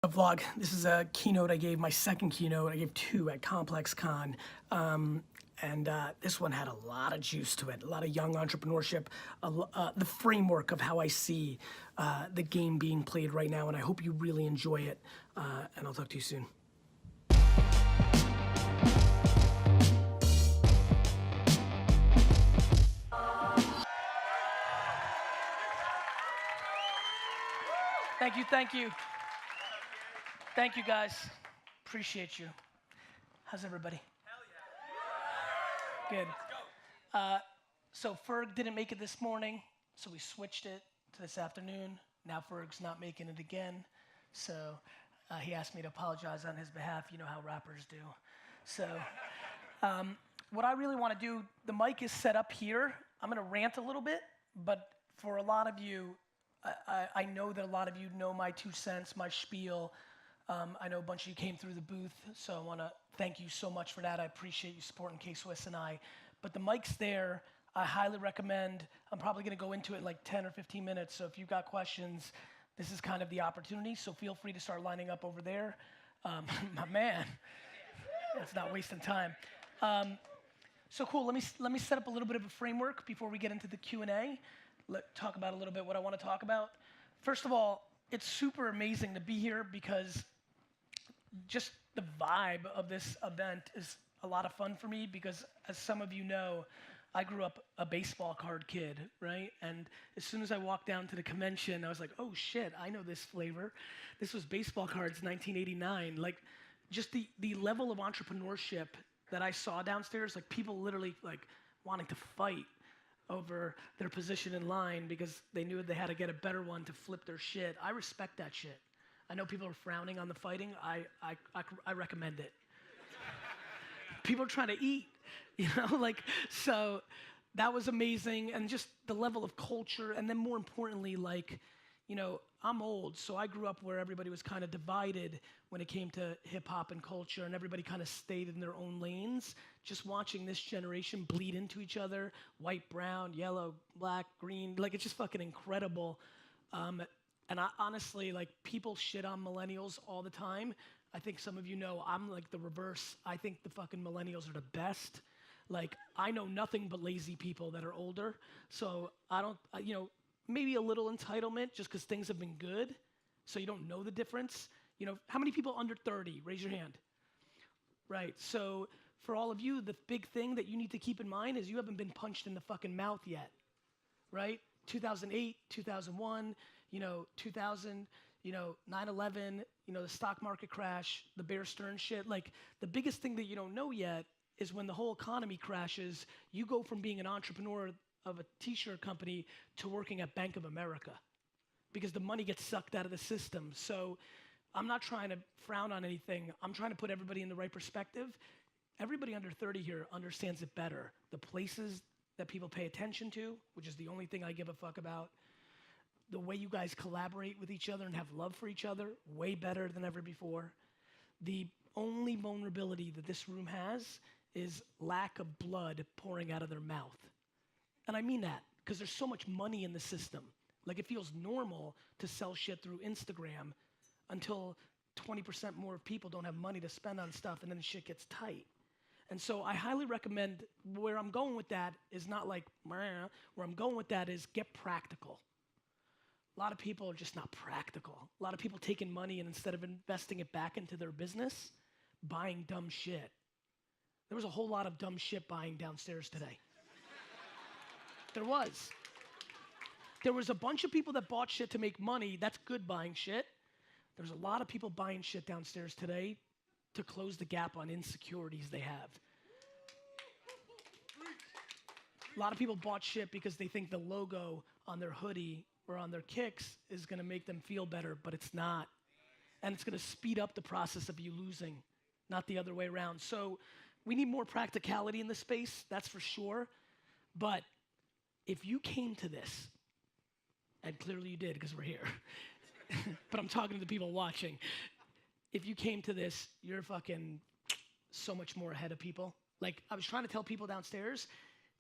A vlog. This is a keynote I gave, my second keynote. I gave two at ComplexCon. This one had a lot of juice to it, a lot of young entrepreneurship, the framework of how I see the game being played right now, and I hope you really enjoy it, and I'll talk to you soon. Thank you. Thank you, guys. Appreciate you. How's everybody? Hell yeah. Good. Let's go. So Ferg didn't make it this morning, so we switched it to this afternoon. Now Ferg's not making it again, so he asked me to apologize on his behalf. You know how rappers do. So what I really want to do, the mic is set up here. I'm going to rant a little bit, but for a lot of you, I know that a lot of you know my 2 cents, my spiel. I know a bunch of you came through the booth, so I want to thank you so much for that. I appreciate you supporting K-Swiss and I. But the mic's there. I highly recommend. I'm probably going to go into it in like 10 or 15 minutes, so if you've got questions, this is kind of the opportunity, so feel free to start lining up over there. My man, that's not wasting time. So cool, let me set up a little bit of a framework before we get into the Q&A. Talk about a little bit what I want to talk about. First of all, it's super amazing to be here because just the vibe of this event is a lot of fun for me because, as some of you know, I grew up a baseball card kid, right? And as soon as I walked down to the convention, I was like, oh shit, I know this flavor. This was baseball cards 1989. Like, just the level of entrepreneurship that I saw downstairs, like people literally like wanting to fight over their position in line because they knew they had to get a better one to flip their shit. I respect that shit. I know people are frowning on the fighting. I recommend it. People are trying to eat, you know, like, so that was amazing. And just the level of culture. And then more importantly, like, you know, I'm old, so I grew up where everybody was kind of divided when it came to hip hop and culture, and everybody kind of stayed in their own lanes. Just watching this generation bleed into each other, white, brown, yellow, black, green, like it's just fucking incredible. And I honestly, like, people shit on millennials all the time. I think some of you know I'm like the reverse. I think the fucking millennials are the best. Like, I know nothing but lazy people that are older, so I don't, you know, maybe a little entitlement just because things have been good, so you don't know the difference. You know, how many people under 30? Raise your hand. Right, so for all of you, the big thing that you need to keep in mind is you haven't been punched in the fucking mouth yet, right? 2008, 2001, you know, 2000, you know, 9/11, you know, the stock market crash, the Bear Stearns shit. Like, the biggest thing that you don't know yet is when the whole economy crashes, you go from being an entrepreneur of a t-shirt company to working at Bank of America because the money gets sucked out of the system. So I'm not trying to frown on anything. I'm trying to put everybody in the right perspective. Everybody under 30 here understands it better. The places that people pay attention to, which is the only thing I give a fuck about, the way you guys collaborate with each other and have love for each other, way better than ever before. The only vulnerability that this room has is lack of blood pouring out of their mouth. And I mean that because there's so much money in the system. Like, it feels normal to sell shit through Instagram until 20% more of people don't have money to spend on stuff, and then shit gets tight. And so I highly recommend, where I'm going with that is not like, where I'm going with that is get practical. A lot of people are just not practical. A lot of people taking money and instead of investing it back into their business, buying dumb shit. There was a whole lot of dumb shit buying downstairs today. There was. There was a bunch of people that bought shit to make money. That's good buying shit. There's a lot of people buying shit downstairs today to close the gap on insecurities they have. A lot of people bought shit because they think the logo on their hoodie or on their kicks is gonna make them feel better, but it's not. And it's gonna speed up the process of you losing, not the other way around. So we need more practicality in this space, that's for sure. But if you came to this, and clearly you did because we're here, but I'm talking to the people watching. If you came to this, you're fucking so much more ahead of people. Like, I was trying to tell people downstairs,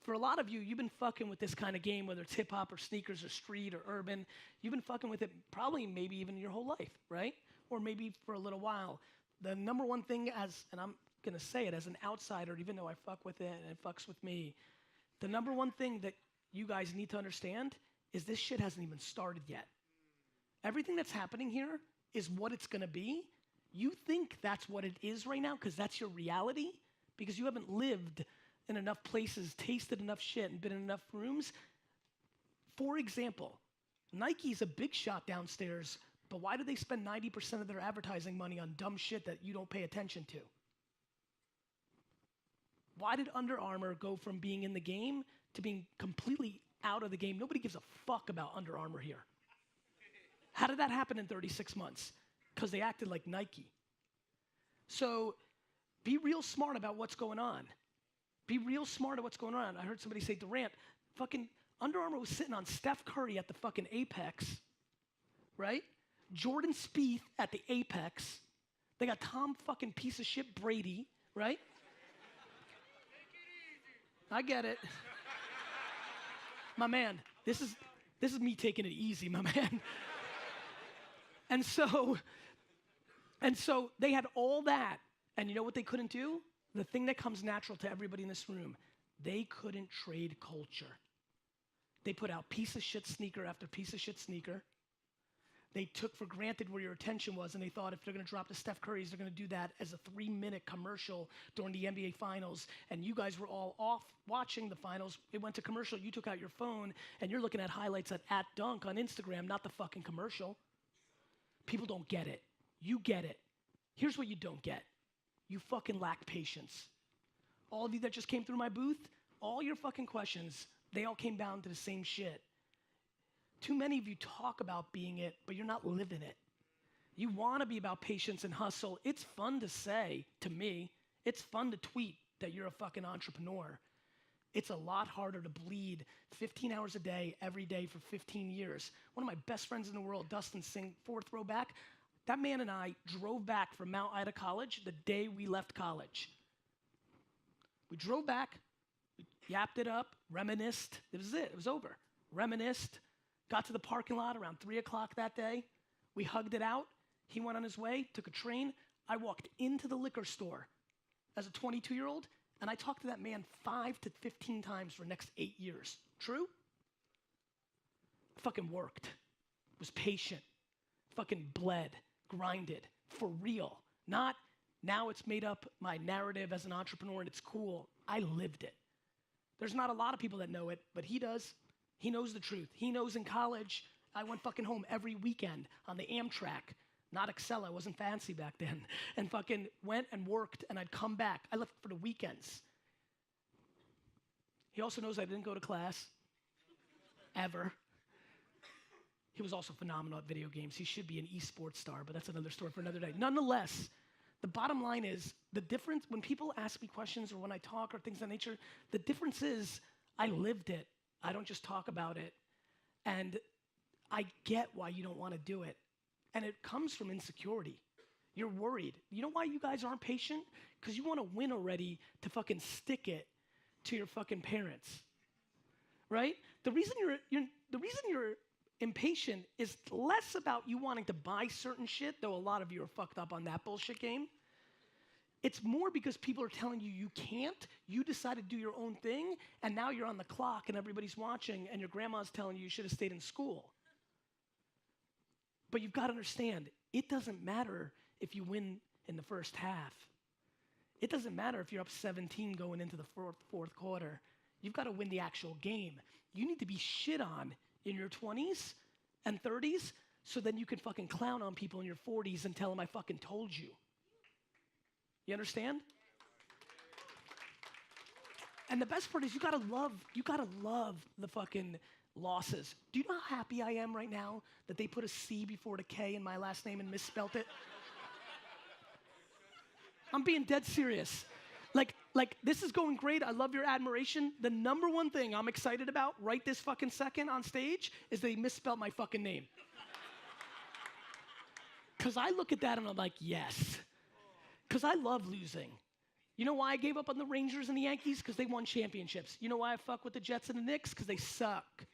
for a lot of you, you've been fucking with this kind of game, whether it's hip hop or sneakers or street or urban. You've been fucking with it probably maybe even your whole life, right? or maybe for a little while. The number one thing and I'm gonna say it as an outsider, even though I fuck with it and it fucks with me, the number one thing that you guys need to understand is this shit hasn't even started yet. Everything that's happening here is what it's gonna be. You think that's what it is right now because that's your reality, because you haven't lived in enough places, tasted enough shit, and been in enough rooms. For example, Nike's a big shot downstairs, but why do they spend 90% of their advertising money on dumb shit that you don't pay attention to? Why did Under Armour go from being in the game to being completely out of the game? Nobody gives a fuck about Under Armour here. How did that happen in 36 months? Because they acted like Nike. So be real smart about what's going on. Be real smart at what's going on. I heard somebody say, Durant, fucking Under Armour was sitting on Steph Curry at the fucking Apex, right? Jordan Spieth at the Apex. They got Tom fucking piece of shit Brady, right? I get it. My man, this is me taking it easy, my man. And so they had all that, and you know what they couldn't do? The thing that comes natural to everybody in this room, they couldn't trade culture. They put out piece of shit sneaker after piece of shit sneaker. They took for granted where your attention was, and they thought if they're gonna drop the Steph Currys, they're gonna do that as a 3-minute commercial during the NBA Finals, and you guys were all off watching the finals. It went to commercial, you took out your phone, and you're looking at highlights at @dunk on Instagram, not the fucking commercial. People don't get it. You get it. Here's what you don't get. You fucking lack patience. All of you that just came through my booth, all your fucking questions, they all came down to the same shit. Too many of you talk about being it, but you're not living it. You wanna be about patience and hustle. It's fun to say, to me, it's fun to tweet that you're a fucking entrepreneur. It's a lot harder to bleed 15 hours a day, every day for 15 years. One of my best friends in the world, Dustin Singh, 4th row back, that man and I drove back from Mount Ida College the day we left college. We drove back, we yapped it up, reminisced. It was it was over. Reminisced, got to the parking lot around 3 o'clock that day. We hugged it out. He went on his way, took a train. I walked into the liquor store as a 22-year-old, and I talked to that man 5 to 15 times for the next 8 years. True? Fucking worked. Was patient. Fucking bled. Grinded. For real. Not, now it's made up my narrative as an entrepreneur and it's cool. I lived it. There's not a lot of people that know it, but he does. He knows the truth. He knows in college, I went fucking home every weekend on the Amtrak. Not Excel, I wasn't fancy back then. And fucking went and worked, and I'd come back. I left for the weekends. He also knows I didn't go to class, ever. He was also phenomenal at video games. He should be an esports star, but that's another story for another day. Nonetheless, the bottom line is, the difference, when people ask me questions or when I talk or things of that nature, the difference is I lived it. I don't just talk about it. And I get why you don't want to do it. And it comes from insecurity. You're worried. You know why you guys aren't patient? Because you want to win already to fucking stick it to your fucking parents, right? The reason you're impatient is less about you wanting to buy certain shit, though a lot of you are fucked up on that bullshit game. It's more because people are telling you you can't, you decide to do your own thing, and now you're on the clock and everybody's watching and your grandma's telling you should have stayed in school. But you've got to understand, it doesn't matter if you win in the first half. It doesn't matter if you're up 17 going into the fourth quarter. You've got to win the actual game. You need to be shit on in your 20s and 30s so then you can fucking clown on people in your 40s and tell them I fucking told you. You understand? And the best part is you gotta love the fucking losses. Do you know how happy I am right now that they put a C before the K in my last name and misspelt it? I'm being dead serious. Like this is going great. I love your admiration. The number one thing I'm excited about right this fucking second on stage is they misspelled my fucking name. Cause I look at that and I'm like, yes. Cause I love losing. You know why I gave up on the Rangers and the Yankees? Because they won championships. You know why I fuck with the Jets and the Knicks? Because they suck.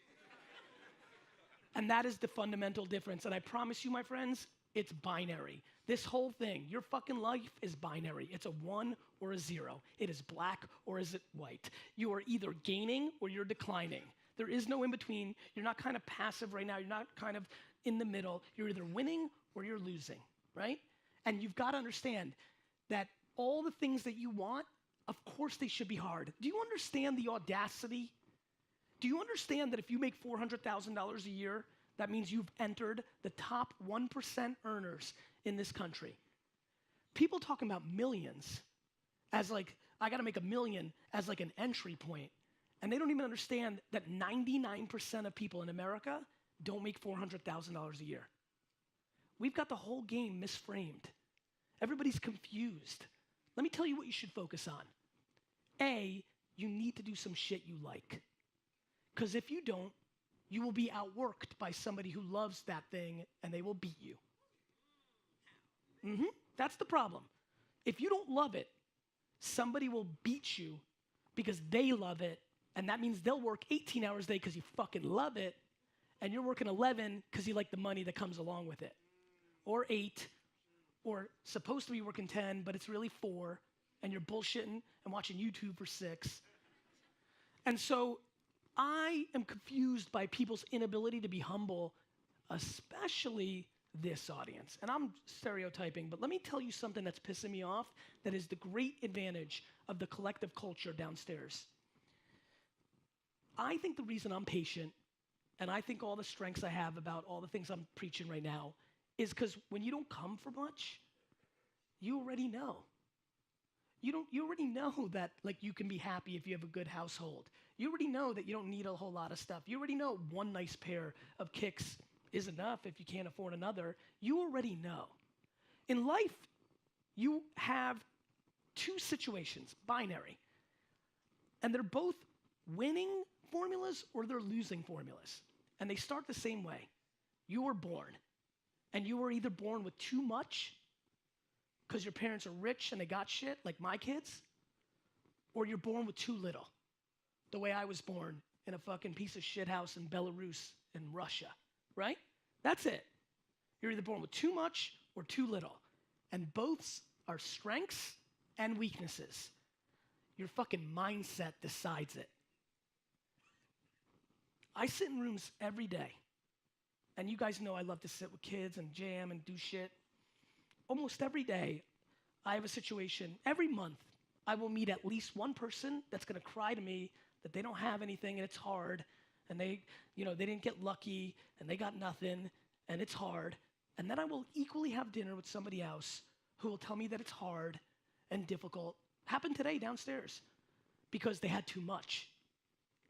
And that is the fundamental difference. And I promise you, my friends, It's binary. This whole thing, your fucking life is binary. It's a 1 or a 0. It is black or is it white. You are either gaining or you're declining. There is no in between. You're not kind of passive right now. You're not kind of in the middle. You're either winning or you're losing, right? And you've got to understand that all the things that you want, of course they should be hard. Do you understand the audacity? Do you understand that if you make $400,000 a year, that means you've entered the top 1% earners in this country? People talking about millions as like, I gotta make $1 million as like an entry point. And they don't even understand that 99% of people in America don't make $400,000 a year. We've got the whole game misframed. Everybody's confused. Let me tell you what you should focus on. A, you need to do some shit you like. Because if you don't, you will be outworked by somebody who loves that thing and they will beat you. That's the problem. If you don't love it, somebody will beat you because they love it, and that means they'll work 18 hours a day because you fucking love it, and you're working 11 because you like the money that comes along with it. Or 8, or supposed to be working 10, but it's really 4, and you're bullshitting and watching YouTube for 6. And so I am confused by people's inability to be humble, especially this audience. And I'm stereotyping, but let me tell you something that's pissing me off that is the great advantage of the collective culture downstairs. I think the reason I'm patient, and I think all the strengths I have about all the things I'm preaching right now, is because when you don't come for much, you already know. You already know that like you can be happy if you have a good household. You already know that you don't need a whole lot of stuff. You already know one nice pair of kicks is enough if you can't afford another. You already know. In life, you have 2 situations, binary. And they're both winning formulas or they're losing formulas. And they start the same way. You were born. And you were either born with too much because your parents are rich and they got shit, like my kids, or you're born with too little, the way I was born in a fucking piece of shit house in Belarus in Russia, right? That's it. You're either born with too much or too little. And both are strengths and weaknesses. Your fucking mindset decides it. I sit in rooms every day. And you guys know I love to sit with kids and jam and do shit. Almost every day, I have a situation. Every month, I will meet at least one person that's gonna cry to me that they don't have anything and it's hard, and they didn't get lucky and they got nothing and it's hard. And then I will equally have dinner with somebody else who will tell me that it's hard and difficult. Happened today downstairs because they had too much.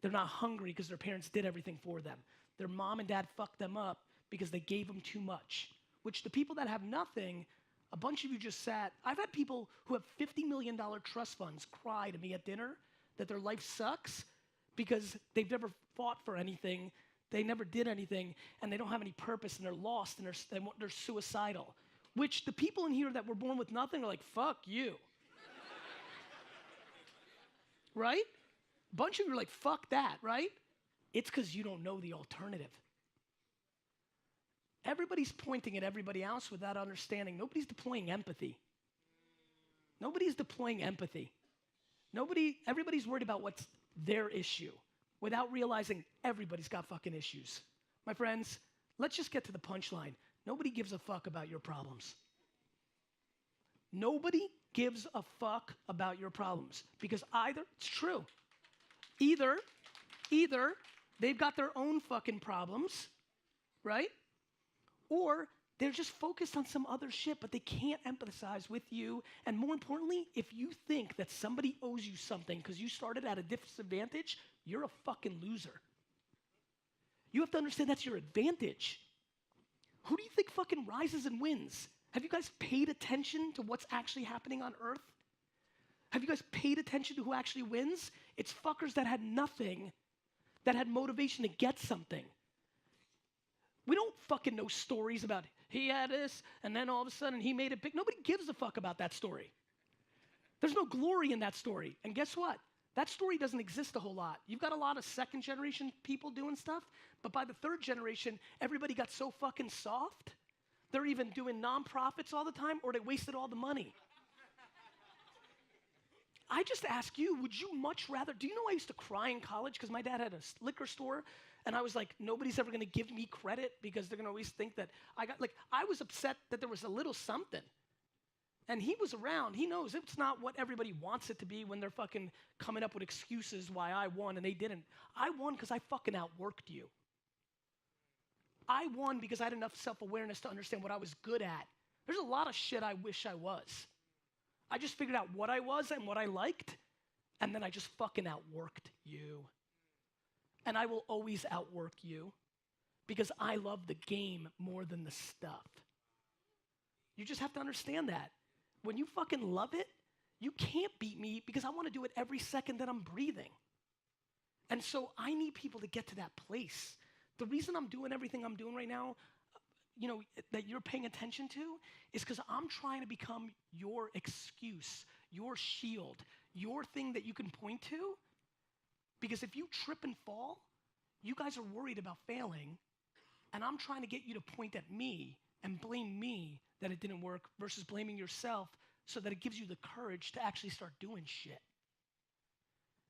They're not hungry because their parents did everything for them. Their mom and dad fucked them up because they gave them too much, which the people that have nothing, a bunch of you just sat. I've had people who have $50 million trust funds cry to me at dinner that their life sucks because they've never fought for anything, they never did anything, and they don't have any purpose, and they're lost, and they're suicidal. Which the people in here that were born with nothing are like, fuck you. Right? A bunch of you are like, fuck that, right? It's because you don't know the alternative. Everybody's pointing at everybody else without understanding. Nobody's deploying empathy. Nobody's deploying empathy. Everybody's worried about what's their issue without realizing everybody's got fucking issues. My friends, let's just get to the punchline. Nobody gives a fuck about your problems. Nobody gives a fuck about your problems because it's true. Either they've got their own fucking problems, right? Or they're just focused on some other shit, but they can't empathize with you. And more importantly, if you think that somebody owes you something because you started at a disadvantage, you're a fucking loser. You have to understand that's your advantage. Who do you think fucking rises and wins? Have you guys paid attention to what's actually happening on Earth? Have you guys paid attention to who actually wins? It's fuckers that had nothing, that had motivation to get something. We don't fucking know stories about he had this and then all of a sudden he made it big. Nobody gives a fuck about that story. There's no glory in that story. And guess what? That story doesn't exist a whole lot. You've got a lot of second generation people doing stuff, but by the third generation, everybody got so fucking soft they're even doing nonprofits all the time, or they wasted all the money. I just ask you, would you much rather, do you know I used to cry in college because my dad had a liquor store, and I was like, nobody's ever gonna give me credit because they're gonna always think that I was upset that there was a little something. And he was around, he knows it's not what everybody wants it to be when they're fucking coming up with excuses why I won and they didn't. I won because I fucking outworked you. I won because I had enough self-awareness to understand what I was good at. There's a lot of shit I wish I was. I just figured out what I was and what I liked, and then I just fucking outworked you. And I will always outwork you because I love the game more than the stuff. You just have to understand that. When you fucking love it, you can't beat me because I want to do it every second that I'm breathing. And so I need people to get to that place. The reason I'm doing everything I'm doing right now, that you're paying attention to, is because I'm trying to become your excuse, your shield, your thing that you can point to. Because if you trip and fall, you guys are worried about failing, and I'm trying to get you to point at me and blame me that it didn't work versus blaming yourself so that it gives you the courage to actually start doing shit.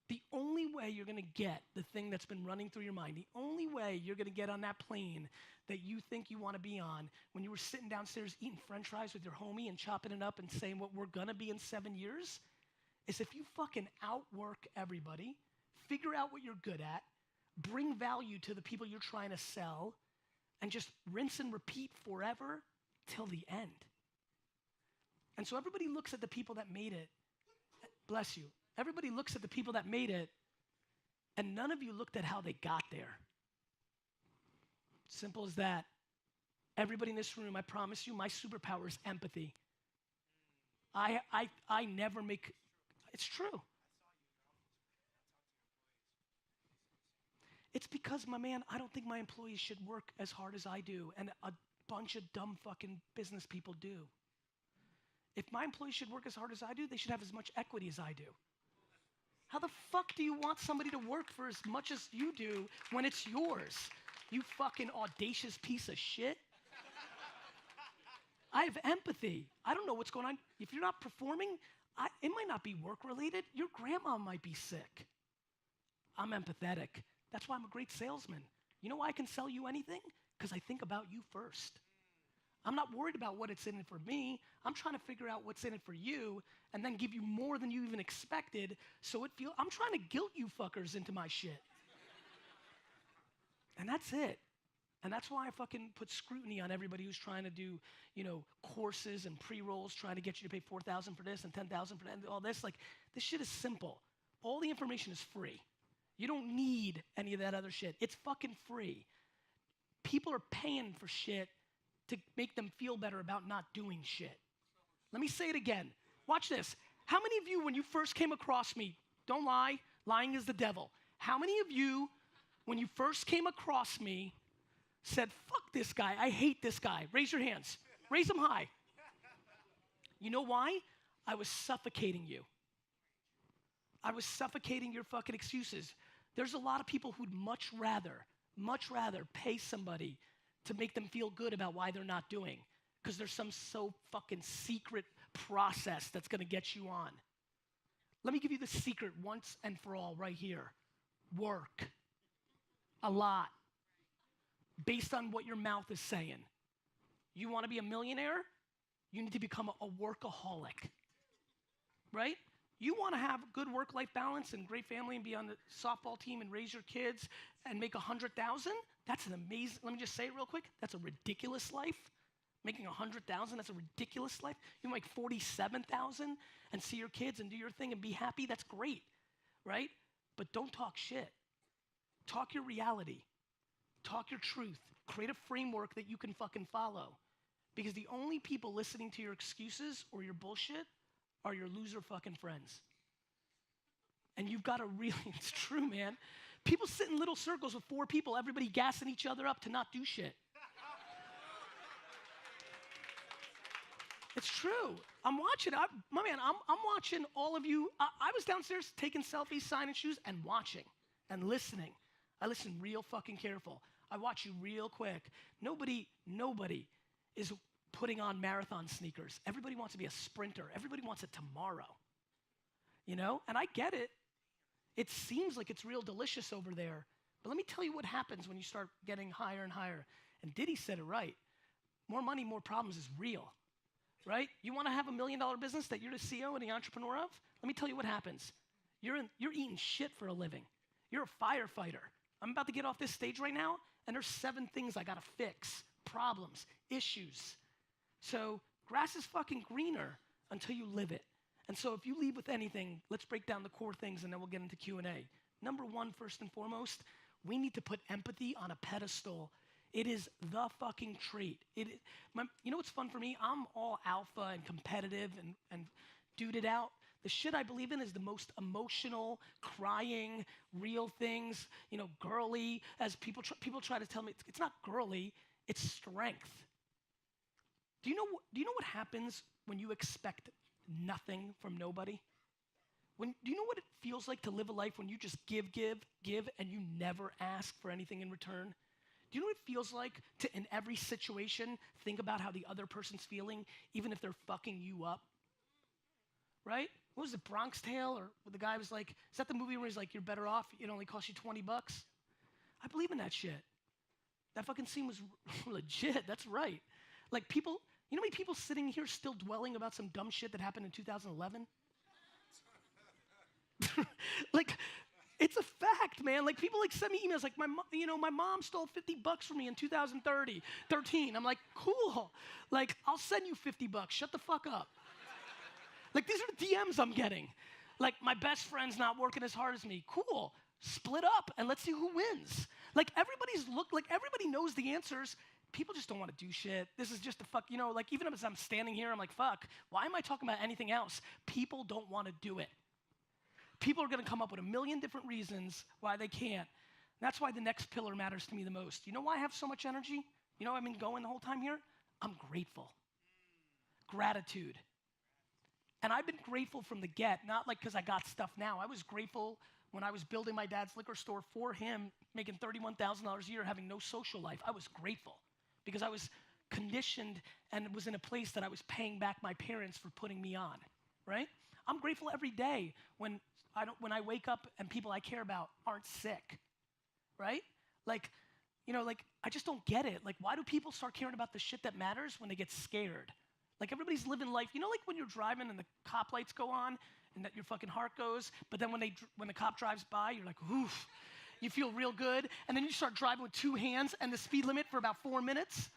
The only way you're gonna get the thing that's been running through your mind, the only way you're gonna get on that plane that you think you wanna be on when you were sitting downstairs eating french fries with your homie and chopping it up and saying what we're gonna be in 7 years, is if you fucking outwork everybody, figure out what you're good at, bring value to the people you're trying to sell, and just rinse and repeat forever till the end. And so everybody looks at the people that made it. Bless you. Everybody looks at the people that made it, and none of you looked at how they got there. Simple as that. Everybody in this room, I promise you, my superpower is empathy. I never make, it's true. It's because, my man, I don't think my employees should work as hard as I do, and a bunch of dumb fucking business people do. If my employees should work as hard as I do, they should have as much equity as I do. How the fuck do you want somebody to work for as much as you do when it's yours? You fucking audacious piece of shit. I have empathy. I don't know what's going on. If you're not performing, it might not be work related. Your grandma might be sick. I'm empathetic. That's why I'm a great salesman. You know why I can sell you anything? Because I think about you first. I'm not worried about what it's in it for me. I'm trying to figure out what's in it for you and then give you more than you even expected so I'm trying to guilt you fuckers into my shit. And that's it. And that's why I fucking put scrutiny on everybody who's trying to do, courses and pre-rolls, trying to get you to pay $4,000 for this and $10,000 for that, and all this. Like, this shit is simple. All the information is free. You don't need any of that other shit. It's fucking free. People are paying for shit to make them feel better about not doing shit. Let me say it again. Watch this. How many of you, when you first came across me, don't lie, lying is the devil. How many of you, when you first came across me, said, fuck this guy, I hate this guy? Raise your hands. Raise them high. You know why? I was suffocating you. I was suffocating your fucking excuses. There's a lot of people who'd much rather pay somebody to make them feel good about why they're not doing, because there's some so fucking secret process that's gonna get you on. Let me give you the secret once and for all right here. Work. A lot. Based on what your mouth is saying. You wanna be a millionaire? You need to become a workaholic, right? You wanna have good work-life balance and great family and be on the softball team and raise your kids and make 100,000? That's an amazing, let me just say it real quick. That's a ridiculous life. Making 100,000, that's a ridiculous life. You make 47,000 and see your kids and do your thing and be happy, that's great, right? But don't talk shit. Talk your reality. Talk your truth. Create a framework that you can fucking follow. Because the only people listening to your excuses or your bullshit are your loser fucking friends. And you've got to really, it's true, man. People sit in little circles with 4 people, everybody gassing each other up to not do shit. It's true. I'm watching. My man, I'm watching all of you. I was downstairs taking selfies, signing shoes, and watching and listening. I listen real fucking careful. I watch you real quick. Nobody is putting on marathon sneakers. Everybody wants to be a sprinter. Everybody wants it tomorrow, you know? And I get it. It seems like it's real delicious over there. But let me tell you what happens when you start getting higher and higher. And Diddy said it right. More money, more problems is real, right? You want to have $1 million business that you're the CEO and the entrepreneur of? Let me tell you what happens. You're eating shit for a living. You're a firefighter. I'm about to get off this stage right now, and there's 7 things I got to fix, problems, issues. So grass is fucking greener until you live it. And so if you leave with anything, let's break down the core things, and then we'll get into Q&A. Number 1, first and foremost, we need to put empathy on a pedestal. It is the fucking trait. You know what's fun for me? I'm all alpha and competitive and dude it out. The shit I believe in is the most emotional, crying, real things, you know, girly, as people try to tell me. It's not girly, it's strength. Do you know what happens when you expect nothing from nobody? Do you know what it feels like to live a life when you just give, and you never ask for anything in return? Do you know what it feels like to, in every situation, think about how the other person's feeling, even if they're fucking you up? Right? What was it, Bronx Tale? Or the guy was like, is that the movie where he's like, you're better off, it only costs you $20? I believe in that shit. That fucking scene was legit, that's right. Like people, you know how many people sitting here still dwelling about some dumb shit that happened in 2011? Like, it's a fact, man. Like, people like send me emails like, my mom stole $50 from me in 2013. I'm like, cool. Like, I'll send you $50. Shut the fuck up. Like, these are the DMs I'm getting. Like, my best friend's not working as hard as me. Cool. Split up and let's see who wins. Like, everybody knows the answers. People just don't want to do shit. This is just a fuck, like, even as I'm standing here, I'm like, fuck, why am I talking about anything else? People don't want to do it. People are going to come up with 1 million different reasons why they can't. That's why the next pillar matters to me the most. You know why I have so much energy? You know I've been going the whole time here? I'm grateful. Gratitude. And I've been grateful from the get, not like because I got stuff now. I was grateful when I was building my dad's liquor store for him, making $31,000 a year, having no social life. I was grateful because I was conditioned and was in a place that I was paying back my parents for putting me on, right? I'm grateful every day when I wake up and people I care about aren't sick, right? Like, I just don't get it. Like, why do people start caring about the shit that matters when they get scared? Like, everybody's living life. You know, like when you're driving and the cop lights go on and that your fucking heart goes, but then when the cop drives by, you're like, oof. You feel real good, and then you start driving with 2 hands and the speed limit for about 4 minutes,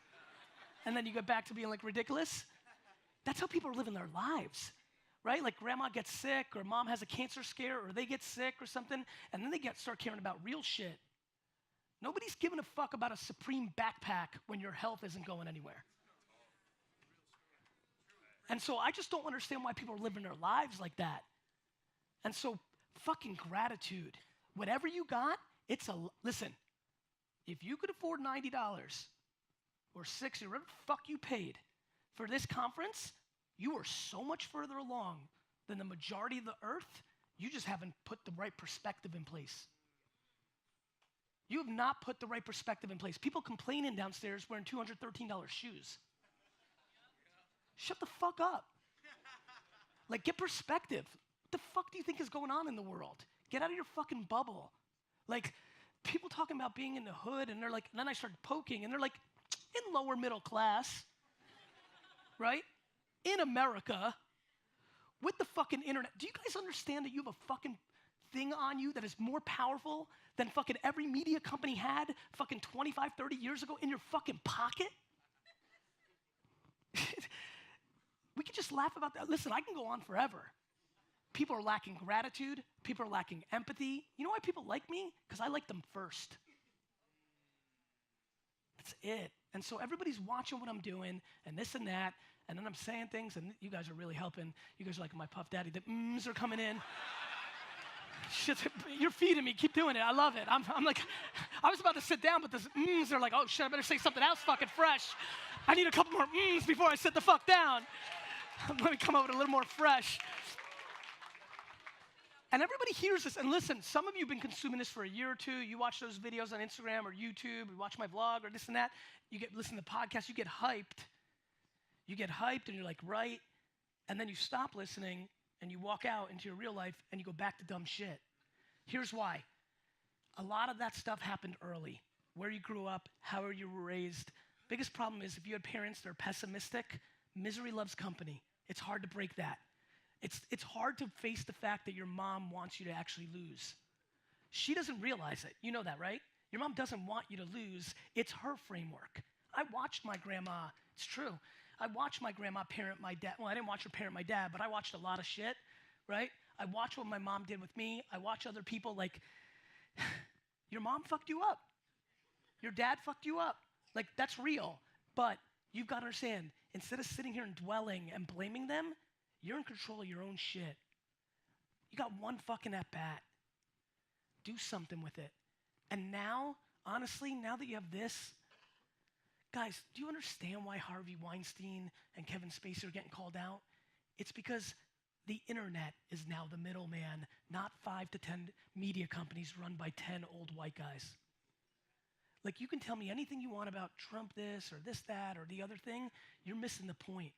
and then you get back to being like ridiculous. That's how people are living their lives. Right? Like grandma gets sick or mom has a cancer scare or they get sick or something, and then they start caring about real shit. Nobody's giving a fuck about a Supreme backpack when your health isn't going anywhere. And so I just don't understand why people are living their lives like that. And so fucking gratitude. Whatever you got, listen, if you could afford $90 or $60, whatever the fuck you paid for this conference, you are so much further along than the majority of the earth. You just haven't put the right perspective in place. You have not put the right perspective in place. People complaining downstairs wearing $213 shoes. Shut the fuck up. Like, get perspective. What the fuck do you think is going on in the world? Get out of your fucking bubble. Like, people talking about being in the hood, and they're like, and then I started poking, and they're like, in lower middle class, right? In America, with the fucking internet. Do you guys understand that you have a fucking thing on you that is more powerful than fucking every media company had fucking 25, 30 years ago in your fucking pocket? We could just laugh about that. Listen, I can go on forever. People are lacking gratitude. People are lacking empathy. You know why people like me? Because I like them first. That's it. And so everybody's watching what I'm doing and this and that. And then I'm saying things, and you guys are really helping. You guys are like my Puff Daddy. The mms are coming in. Shit, you're feeding me. Keep doing it. I love it. I'm like, I was about to sit down, but the mms are like, oh shit, I better say something else fucking fresh. I need a couple more mms before I sit the fuck down. Let me come up with a little more fresh. And everybody hears this. And listen, some of you have been consuming this for a year or two. You watch those videos on Instagram or YouTube, you watch my vlog or this and that. You listen to podcasts, you get hyped. You get hyped and you're like, right. And then you stop listening and you walk out into your real life and you go back to dumb shit. Here's why. A lot of that stuff happened early. Where you grew up, how you were raised. Biggest problem is if you had parents that are pessimistic, misery loves company. It's hard to break that. It's hard to face the fact that your mom wants you to actually lose. She doesn't realize it. You know that, right? Your mom doesn't want you to lose. It's her framework. I watched my grandma, it's true. I watched my grandma parent my dad. Well, I didn't watch her parent my dad, but I watched a lot of shit, right? I watched what my mom did with me. I watched other people like, your mom fucked you up. Your dad fucked you up. Like, that's real. But you've got to understand, instead of sitting here and dwelling and blaming them, you're in control of your own shit. You got one fucking at bat. Do something with it. And now, honestly, now that you have this, guys, do you understand why Harvey Weinstein and Kevin Spacey are getting called out? It's because the internet is now the middleman, not 5 to 10 media companies run by 10 old white guys. Like, you can tell me anything you want about Trump this or this, that, or the other thing. You're missing the point.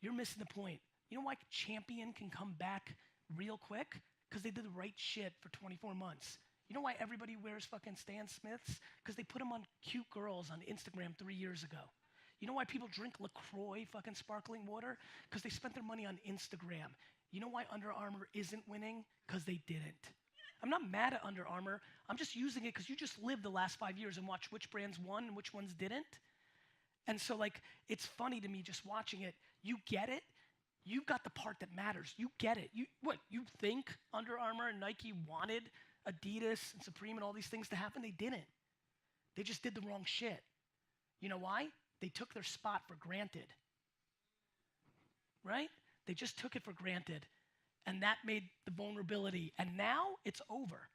You're missing the point. You know why Champion can come back real quick? Because they did the right shit for 24 months. You know why everybody wears fucking Stan Smiths? Because they put them on cute girls on Instagram 3 years ago. You know why people drink LaCroix fucking sparkling water? Because they spent their money on Instagram. You know why Under Armour isn't winning? Because they didn't. I'm not mad at Under Armour. I'm just using it because you just lived the last 5 years and watched which brands won and which ones didn't. And so, like, it's funny to me just watching it. You get it. You've got the part that matters. You get it. You think Under Armour and Nike wanted Adidas and Supreme and all these things to happen? They didn't. They just did the wrong shit. You know why? They took their spot for granted. Right? They just took it for granted. And that made the vulnerability. And now it's over.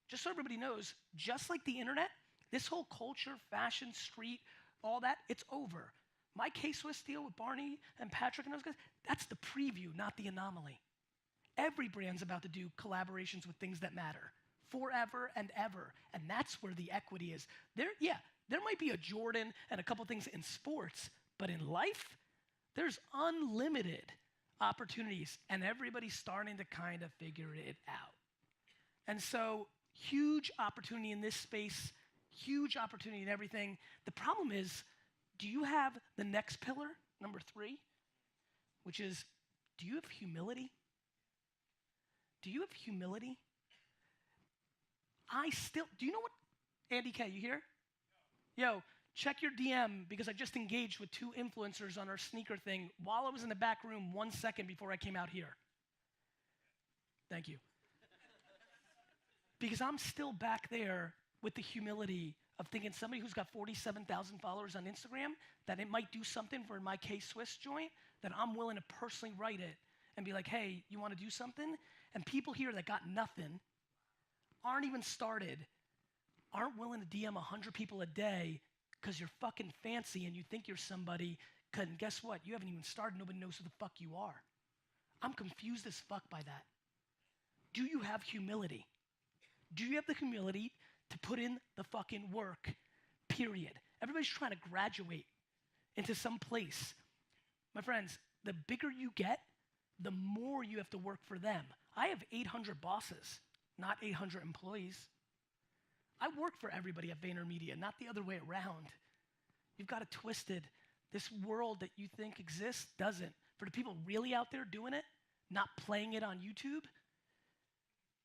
Just so everybody knows, just like the internet, this whole culture, fashion, street, all that, it's over. My K-Swiss deal with Barney and Patrick and those guys, that's the preview, not the anomaly. Every brand's about to do collaborations with things that matter forever and ever. And that's where the equity is. There might be a Jordan and a couple things in sports, but in life, there's unlimited opportunities, and everybody's starting to kind of figure it out. And so, huge opportunity in this space, huge opportunity in everything. The problem is, do you have the next pillar, number 3, which is, do you have humility? Do you have humility? Do you know what, Andy K, you here? Yo, check your DM because I just engaged with 2 influencers on our sneaker thing while I was in the back room 1 second before I came out here. Thank you. Because I'm still back there with the humility of thinking somebody who's got 47,000 followers on Instagram, that it might do something for my K-Swiss joint, that I'm willing to personally write it and be like, hey, you want to do something? And people here that got nothing, aren't even started, aren't willing to DM 100 people a day because you're fucking fancy and you think you're somebody, and guess what? You haven't even started. Nobody knows who the fuck you are. I'm confused as fuck by that. Do you have humility? Do you have the humility to put in the fucking work, period? Everybody's trying to graduate into some place. My friends, the bigger you get, the more you have to work for them. I have 800 bosses, not 800 employees. I work for everybody at VaynerMedia, not the other way around. You've got it twisted. This world that you think exists doesn't. For the people really out there doing it, not playing it on YouTube,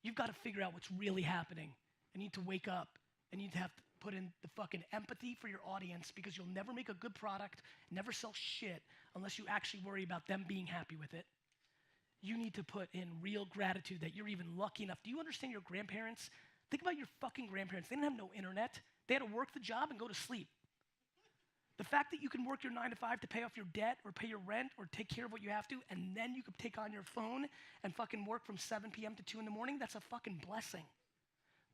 you've got to figure out what's really happening. You need to wake up and you need to have to put in the fucking empathy for your audience, because you'll never make a good product, never sell shit unless you actually worry about them being happy with it. You need to put in real gratitude that you're even lucky enough. Do you understand your grandparents? Think about your fucking grandparents. They didn't have no internet. They had to work the job and go to sleep. The fact that you can work your 9 to 5 to pay off your debt or pay your rent or take care of what you have to, and then you can take on your phone and fucking work from 7 p.m. to 2 in the morning, that's a fucking blessing.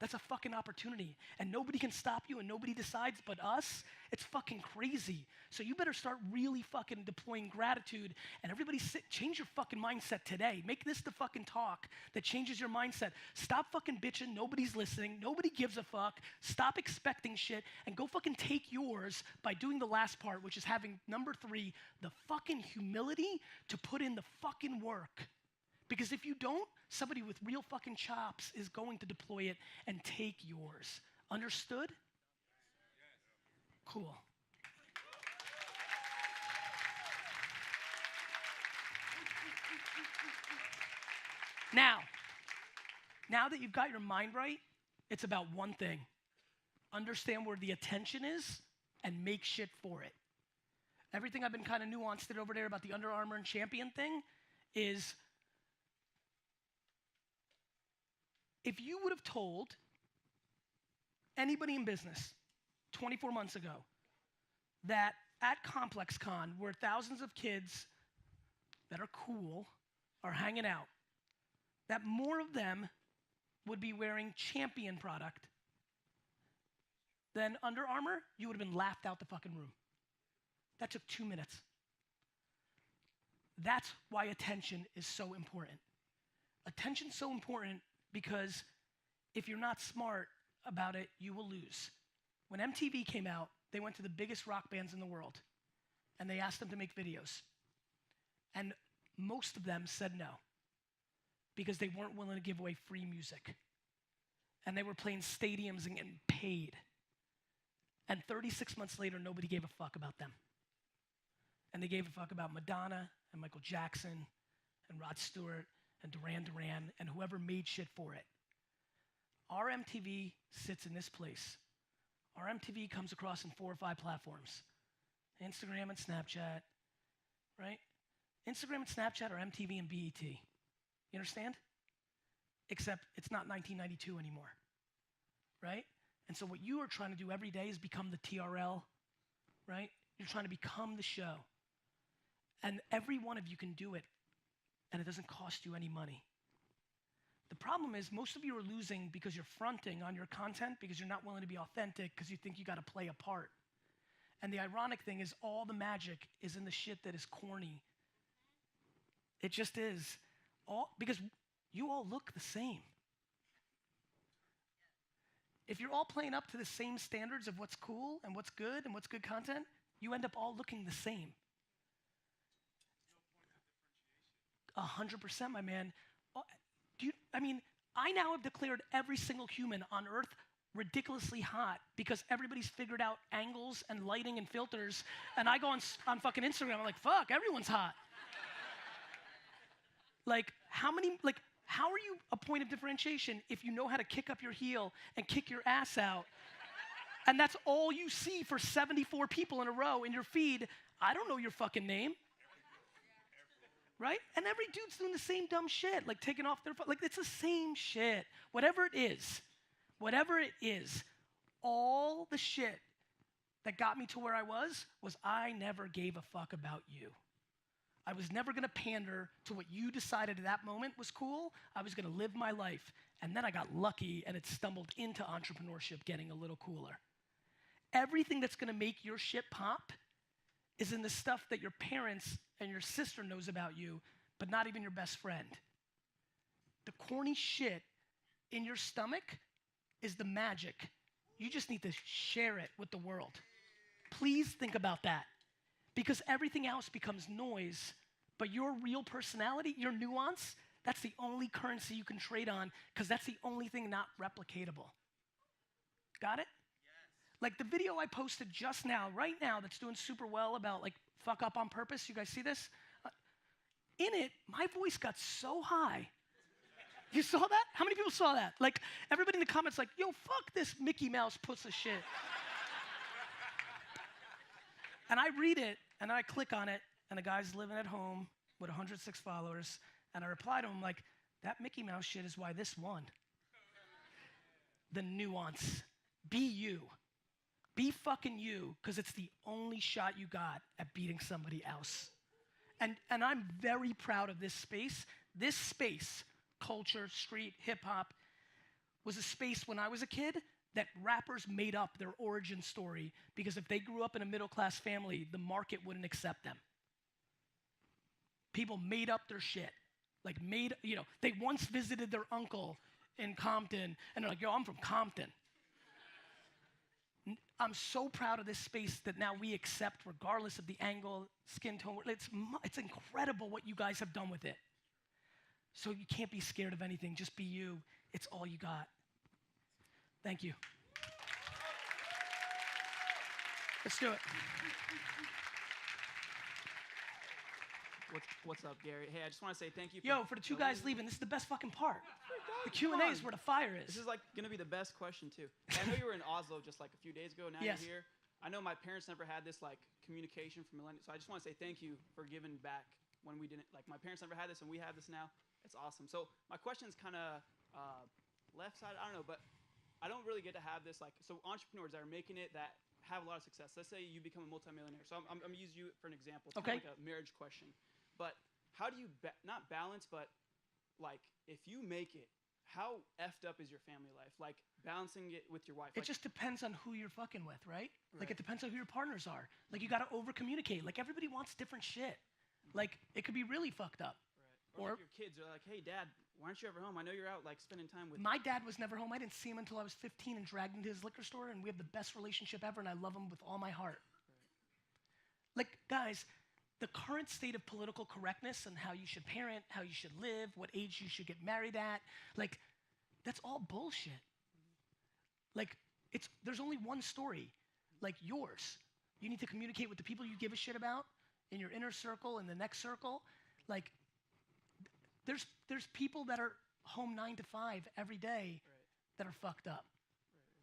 That's a fucking opportunity. And nobody can stop you and nobody decides but us. It's fucking crazy. So you better start really fucking deploying gratitude and everybody change your fucking mindset today. Make this the fucking talk that changes your mindset. Stop fucking bitching. Nobody's listening. Nobody gives a fuck. Stop expecting shit and go fucking take yours by doing the last part, which is having number 3, the fucking humility to put in the fucking work. Because if you don't, somebody with real fucking chops is going to deploy it and take yours. Understood? Cool. Now that you've got your mind right, it's about one thing. Understand where the attention is and make shit for it. Everything I've been kind of nuanced it over there about the Under Armour and Champion thing is, if you would have told anybody in business 24 months ago that at ComplexCon, where thousands of kids that are cool are hanging out, that more of them would be wearing Champion product than Under Armour, you would have been laughed out the fucking room. That took 2 minutes. That's why attention is so important. Attention's so important because if you're not smart about it, you will lose. When MTV came out, they went to the biggest rock bands in the world, and they asked them to make videos. And most of them said no, because they weren't willing to give away free music. And they were playing stadiums and getting paid. And 36 months later, nobody gave a fuck about them. And they gave a fuck about Madonna and Michael Jackson and Rod Stewart and Duran Duran and whoever made shit for it. Our MTV sits in this place. Our MTV comes across in 4 or 5 platforms. Instagram and Snapchat, right? Instagram and Snapchat are MTV and BET. You understand? Except it's not 1992 anymore, right? And so what you are trying to do every day is become the TRL, right? You're trying to become the show. And every one of you can do it, and it doesn't cost you any money. The problem is most of you are losing because you're fronting on your content because you're not willing to be authentic because you think you got to play a part. And the ironic thing is all the magic is in the shit that is corny. It just is. Because you all look the same. If you're all playing up to the same standards of what's cool and what's good content, you end up all looking the same. 100%, my man. I now have declared every single human on Earth ridiculously hot because everybody's figured out angles and lighting and filters. And I go on fucking Instagram, I'm like, fuck, everyone's hot. How are you a point of differentiation if you know how to kick up your heel and kick your ass out? And that's all you see for 74 people in a row in your feed. I don't know your fucking name. Right? And every dude's doing the same dumb shit, like taking off their phone. It's the same shit. Whatever it is, all the shit that got me to where I was I never gave a fuck about you. I was never gonna pander to what you decided at that moment was cool. I was gonna live my life. And then I got lucky and it stumbled into entrepreneurship getting a little cooler. Everything that's gonna make your shit pop is in the stuff that your parents and your sister knows about you, but not even your best friend. The corny shit in your stomach is the magic. You just need to share it with the world. Please think about that. Because everything else becomes noise, but your real personality, your nuance, that's the only currency you can trade on because that's the only thing not replicatable. Got it? Like the video I posted just now, right now, that's doing super well about fuck up on purpose. You guys see this? In it, my voice got so high. You saw that? How many people saw that? Everybody in the comments yo, fuck this Mickey Mouse puss of shit. And I read it, and I click on it, and the guy's living at home with 106 followers, and I reply to him that Mickey Mouse shit is why this won. The nuance. Be you. Be fucking you, because it's the only shot you got at beating somebody else. And I'm very proud of this space. This space, culture, street, hip hop, was a space when I was a kid that rappers made up their origin story because if they grew up in a middle-class family, the market wouldn't accept them. People made up their shit. Like they once visited their uncle in Compton and they're like, yo, I'm from Compton. I'm so proud of this space that now we accept regardless of the angle, skin tone. It's incredible what you guys have done with it. So you can't be scared of anything. Just be you. It's all you got. Thank you. Let's do it. What's up, Gary? Hey, I just want to say thank you. For the two guys leaving, this is the best fucking part. The Q&A is where the fire is. This is like gonna be the best question too. I know you were in Oslo just like a few days ago. Now yes. You're here. I know my parents never had this like communication from millennials, so I just want to say thank you for giving back when we didn't. Like my parents never had this, and we have this now. It's awesome. So my question is kind of left side. I don't know, but I don't really get to have this like. So entrepreneurs that are making it that have a lot of success. Let's say you become a multimillionaire. So I'm gonna use you for an example. It's okay. Kind of like a marriage question. But how do you not balance, but like if you make it, how effed up is your family life? Like balancing it with your wife? It just depends on who you're fucking with, right? Like it depends on who your partners are. Like you gotta over communicate. Like everybody wants different shit. Like it could be really fucked up. Right. Or like your kids are like, hey dad, why aren't you ever home? I know you're out like spending time with. My dad was never home. I didn't see him until I was 15 and dragged into his liquor store, and we have the best relationship ever, and I love him with all my heart. Right. Like guys, the current state of political correctness and how you should parent, how you should live, what age you should get married at, like, that's all bullshit. Like, there's only one story, like yours. You need to communicate with the people you give a shit about in your inner circle, in the next circle. Like, there's people that are home 9 to 5 every day that are fucked up.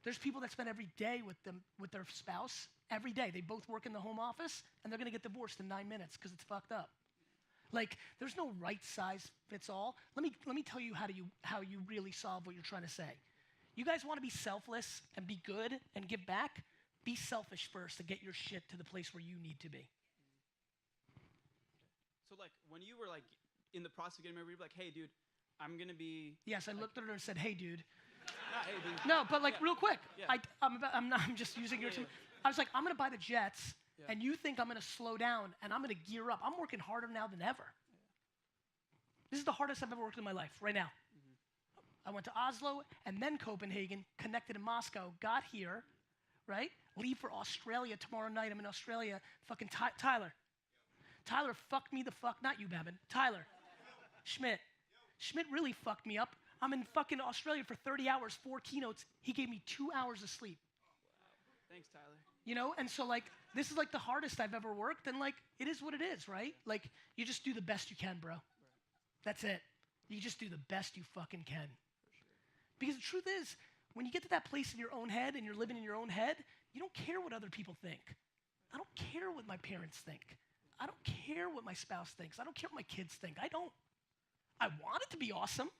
There's people that spend every day with their spouse. Every day. They both work in the home office, and they're going to get divorced in 9 minutes because it's fucked up. Like, there's no right size fits all. Let me tell you how you really solve what you're trying to say. You guys want to be selfless and be good and give back? Be selfish first to get your shit to the place where you need to be. So, like, when you were, like, in the process of getting married, you were like, hey, dude, I'm going to be... Yes, I looked at her and said, hey, dude. Not hey, dude. No, but, like, real quick. Yeah. I'm just using your term. I was like, I'm going to buy the jets, and you think I'm going to slow down, and I'm going to gear up. I'm working harder now than ever. This is the hardest I've ever worked in my life, right now. I went to Oslo, and then Copenhagen, connected in Moscow, got here, right? Leave for Australia tomorrow night. I'm in Australia. Fucking Tyler. Tyler fucked me the fuck, not you, Babin. Tyler. Schmidt. Schmidt really fucked me up. I'm in fucking Australia for 30 hours, 4 keynotes. He gave me 2 hours of sleep. Thanks, Tyler. You know, and so like, this is like the hardest I've ever worked, and like, it is what it is, right? Like, you just do the best you can, bro. Right. That's it. You just do the best you fucking can. For sure. Because the truth is, when you get to that place in your own head and you're living in your own head, you don't care what other people think. I don't care what my parents think. I don't care what my spouse thinks. I don't care what my kids think. I don't. I want it to be awesome,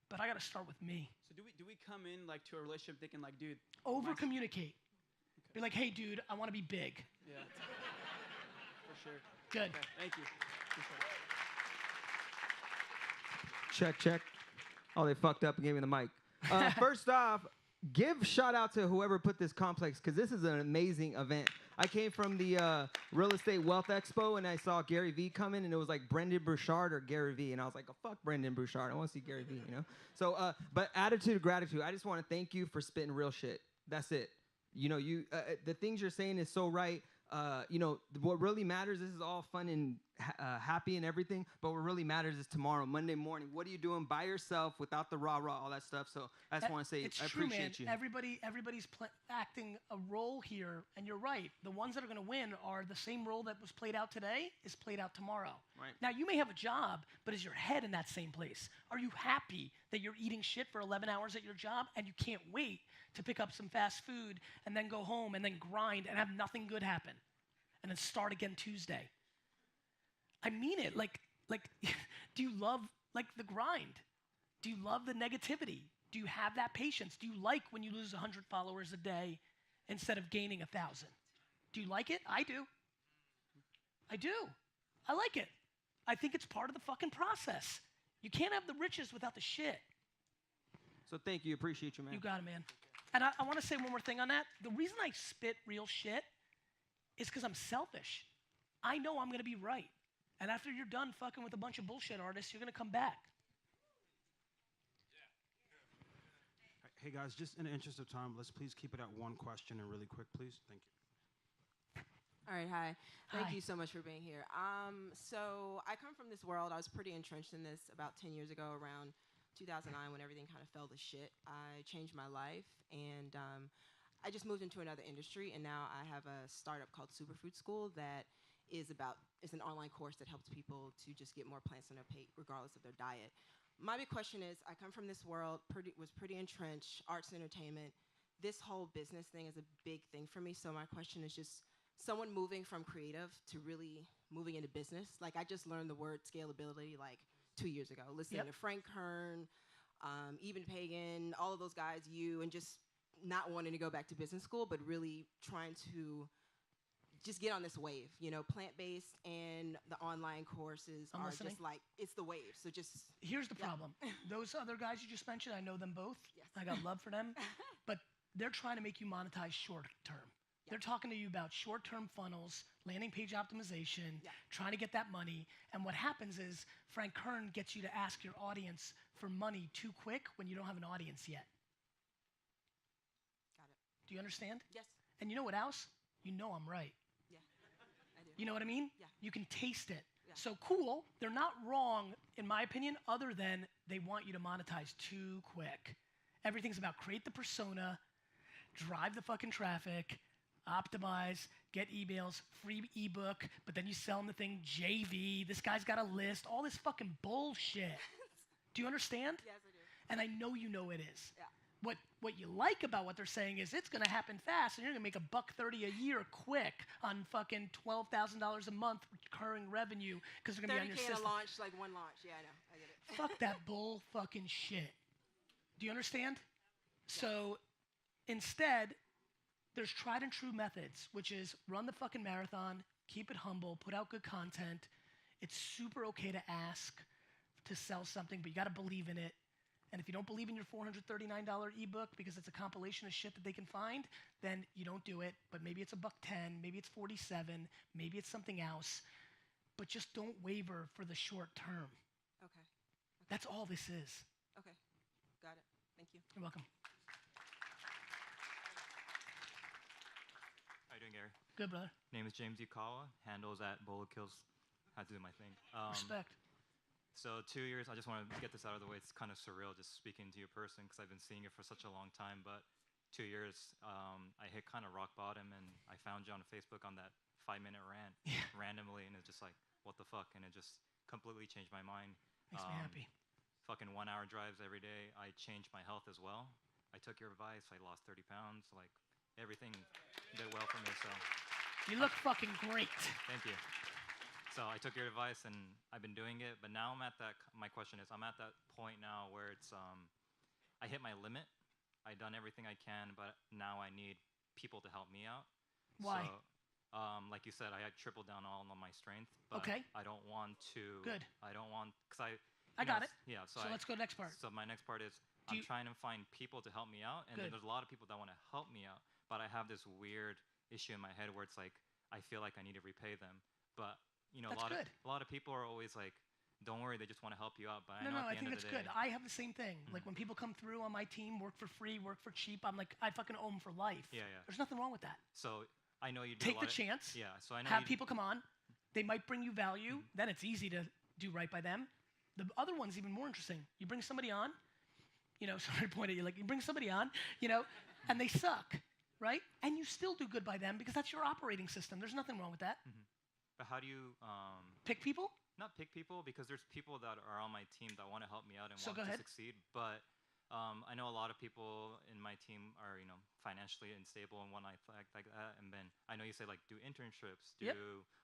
but I gotta start with me. So do we come in like to a relationship thinking like, dude, over communicate. Okay. Be like, hey, dude, I want to be big. Yeah. For sure. Good. Okay. Thank you. Check. Oh, they fucked up and gave me the mic. First off, give shout out to whoever put this complex, because this is an amazing event. I came from the Real Estate Wealth Expo, and I saw Gary Vee coming, and it was like Brendan Burchard or Gary Vee, and I was like, oh, fuck Brendan Burchard. I want to see Gary Vee, you know? So, but attitude of gratitude. I just want to thank you for spitting real shit. That's it. You know, the things you're saying is so right. You know, what really matters, this is all fun and happy and everything, but what really matters is tomorrow, Monday morning. What are you doing by yourself without the rah-rah, all that stuff? So I just want to say I appreciate you. Everybody's acting a role here, and you're right. The ones that are going to win are the same role that was played out today is played out tomorrow. Right. Now, you may have a job, but is your head in that same place? Are you happy that you're eating shit for 11 hours at your job and you can't wait to pick up some fast food and then go home and then grind and have nothing good happen and then start again Tuesday? I mean it. Like, do you love like the grind? Do you love the negativity? Do you have that patience? Do you like when you lose 100 followers a day instead of gaining 1,000? Do you like it? I do. I do. I like it. I think it's part of the fucking process. You can't have the riches without the shit. So thank you. Appreciate you, man. You got it, man. And I want to say one more thing on that. The reason I spit real shit is because I'm selfish. I know I'm going to be right. And after you're done fucking with a bunch of bullshit artists, you're going to come back. Hey guys, just in the interest of time, let's please keep it at one question and really quick, please. Thank you. All right, hi. Thank Hi. you so much for being here. So I come from this world. I was pretty entrenched in this about 10 years ago, around 2009, when everything kind of fell to shit. I changed my life, and I just moved into another industry, and now I have a startup called Superfood School that is an online course that helps people to just get more plants on their plate, regardless of their diet. My big question is, I come from this world, was pretty entrenched, arts and entertainment. This whole business thing is a big thing for me, so my question is just, someone moving from creative to really moving into business. Like, I just learned the word scalability like 2 years ago, listening to Frank Kern, Eben Pagan, all of those guys, and just not wanting to go back to business school, but really trying to just get on this wave. You know, plant-based and the online courses I'm are listening. just like, it's the wave. So just, Here's the problem. Those other guys you just mentioned, I know them both. Yes. I got love for them. But they're trying to make you monetize short term. Yeah. They're talking to you about short-term funnels, landing page optimization, Yeah. trying to get that money. And what happens is Frank Kern gets you to ask your audience for money too quick when you don't have an audience yet. got it. Do you understand? Yes, And you know what else? You know I'm right. yeah, I do. You know what I mean? Yeah. You can taste it. Yeah. So cool. They're not wrong, in my opinion, other than they want you to monetize too quick. Everything's about create the persona, drive the fucking traffic, optimize, get emails, free ebook, but then you sell them the thing JV. This guy's got a list, all this fucking bullshit. Do you understand? Yes, I do. And I know you know it is. Yeah. What you like about what they're saying is it's going to happen fast, and you're going to make $130 a year quick on fucking $12,000 a month recurring revenue because they're going to be on your 30K in a system. launch, like one launch. Yeah, I know. I get it. Fuck that bull fucking shit. Do you understand? So instead, there's tried and true methods, which is run the fucking marathon, keep it humble, put out good content. It's super okay to ask to sell something, but you got to believe in it. And if you don't believe in your $439 ebook because it's a compilation of shit that they can find, then you don't do it. But maybe it's $110, maybe it's 47, maybe it's something else. But just don't waver for the short term. Okay. That's all this is. Okay. Got it. Thank you. You're welcome. How you doing, Gary? Good, brother. Name is James Yukawa. Handles at Bola Kills. Had to do my thing. Respect. So 2 years, I just want to get this out of the way. It's kind of surreal just speaking to you in person because I've been seeing you for such a long time. But 2 years, I hit kind of rock bottom, and I found you on Facebook on that 5-minute rant randomly, and it's just like, what the fuck? And it just completely changed my mind. Makes me happy. Fucking 1 hour drives every day. I changed my health as well. I took your advice. I lost 30 pounds. Like, everything did well for me, so You look fucking great. thank you. So I took your advice, and I've been doing it. But now I'm at that. My question is, I'm at that point now where it's I hit my limit. I've done everything I can, but now I need people to help me out. Why? So, like you said, I had tripled down all on my strength. But Okay. I don't want to. Good. I don't want because I you got know, it. Yeah. So let's go to the next part. So my next part is Do I'm you- trying to find people to help me out, and Good. there's a lot of people that want to help me out, but I have this weird issue in my head where it's like I feel like I need to repay them, but you know, That's good. a lot of people are always like, "Don't worry, they just want to help you out." But No, I know no, at I the think end that's of the good. day, I have the same thing. Like when people come through on my team, work for free, work for cheap, I'm like, I fucking owe them for life. Yeah, yeah. There's nothing wrong with that. so I know you do Take a the lot chance. Yeah, so I know Have you, people come on. They might bring you value. Then it's easy to do right by them. The other one's even more interesting. You bring somebody on, you know, sorry to point at you, like you bring somebody on, you know, and they suck, right? And you still do good by them because that's your operating system. There's nothing wrong with that. But how do you Pick people. not pick people because there's people that are on my team that want to help me out and So want go to ahead. succeed, but I know a lot of people in my team are, you know, financially unstable and whatnot like that. And then I know you say like do internships, do Yep.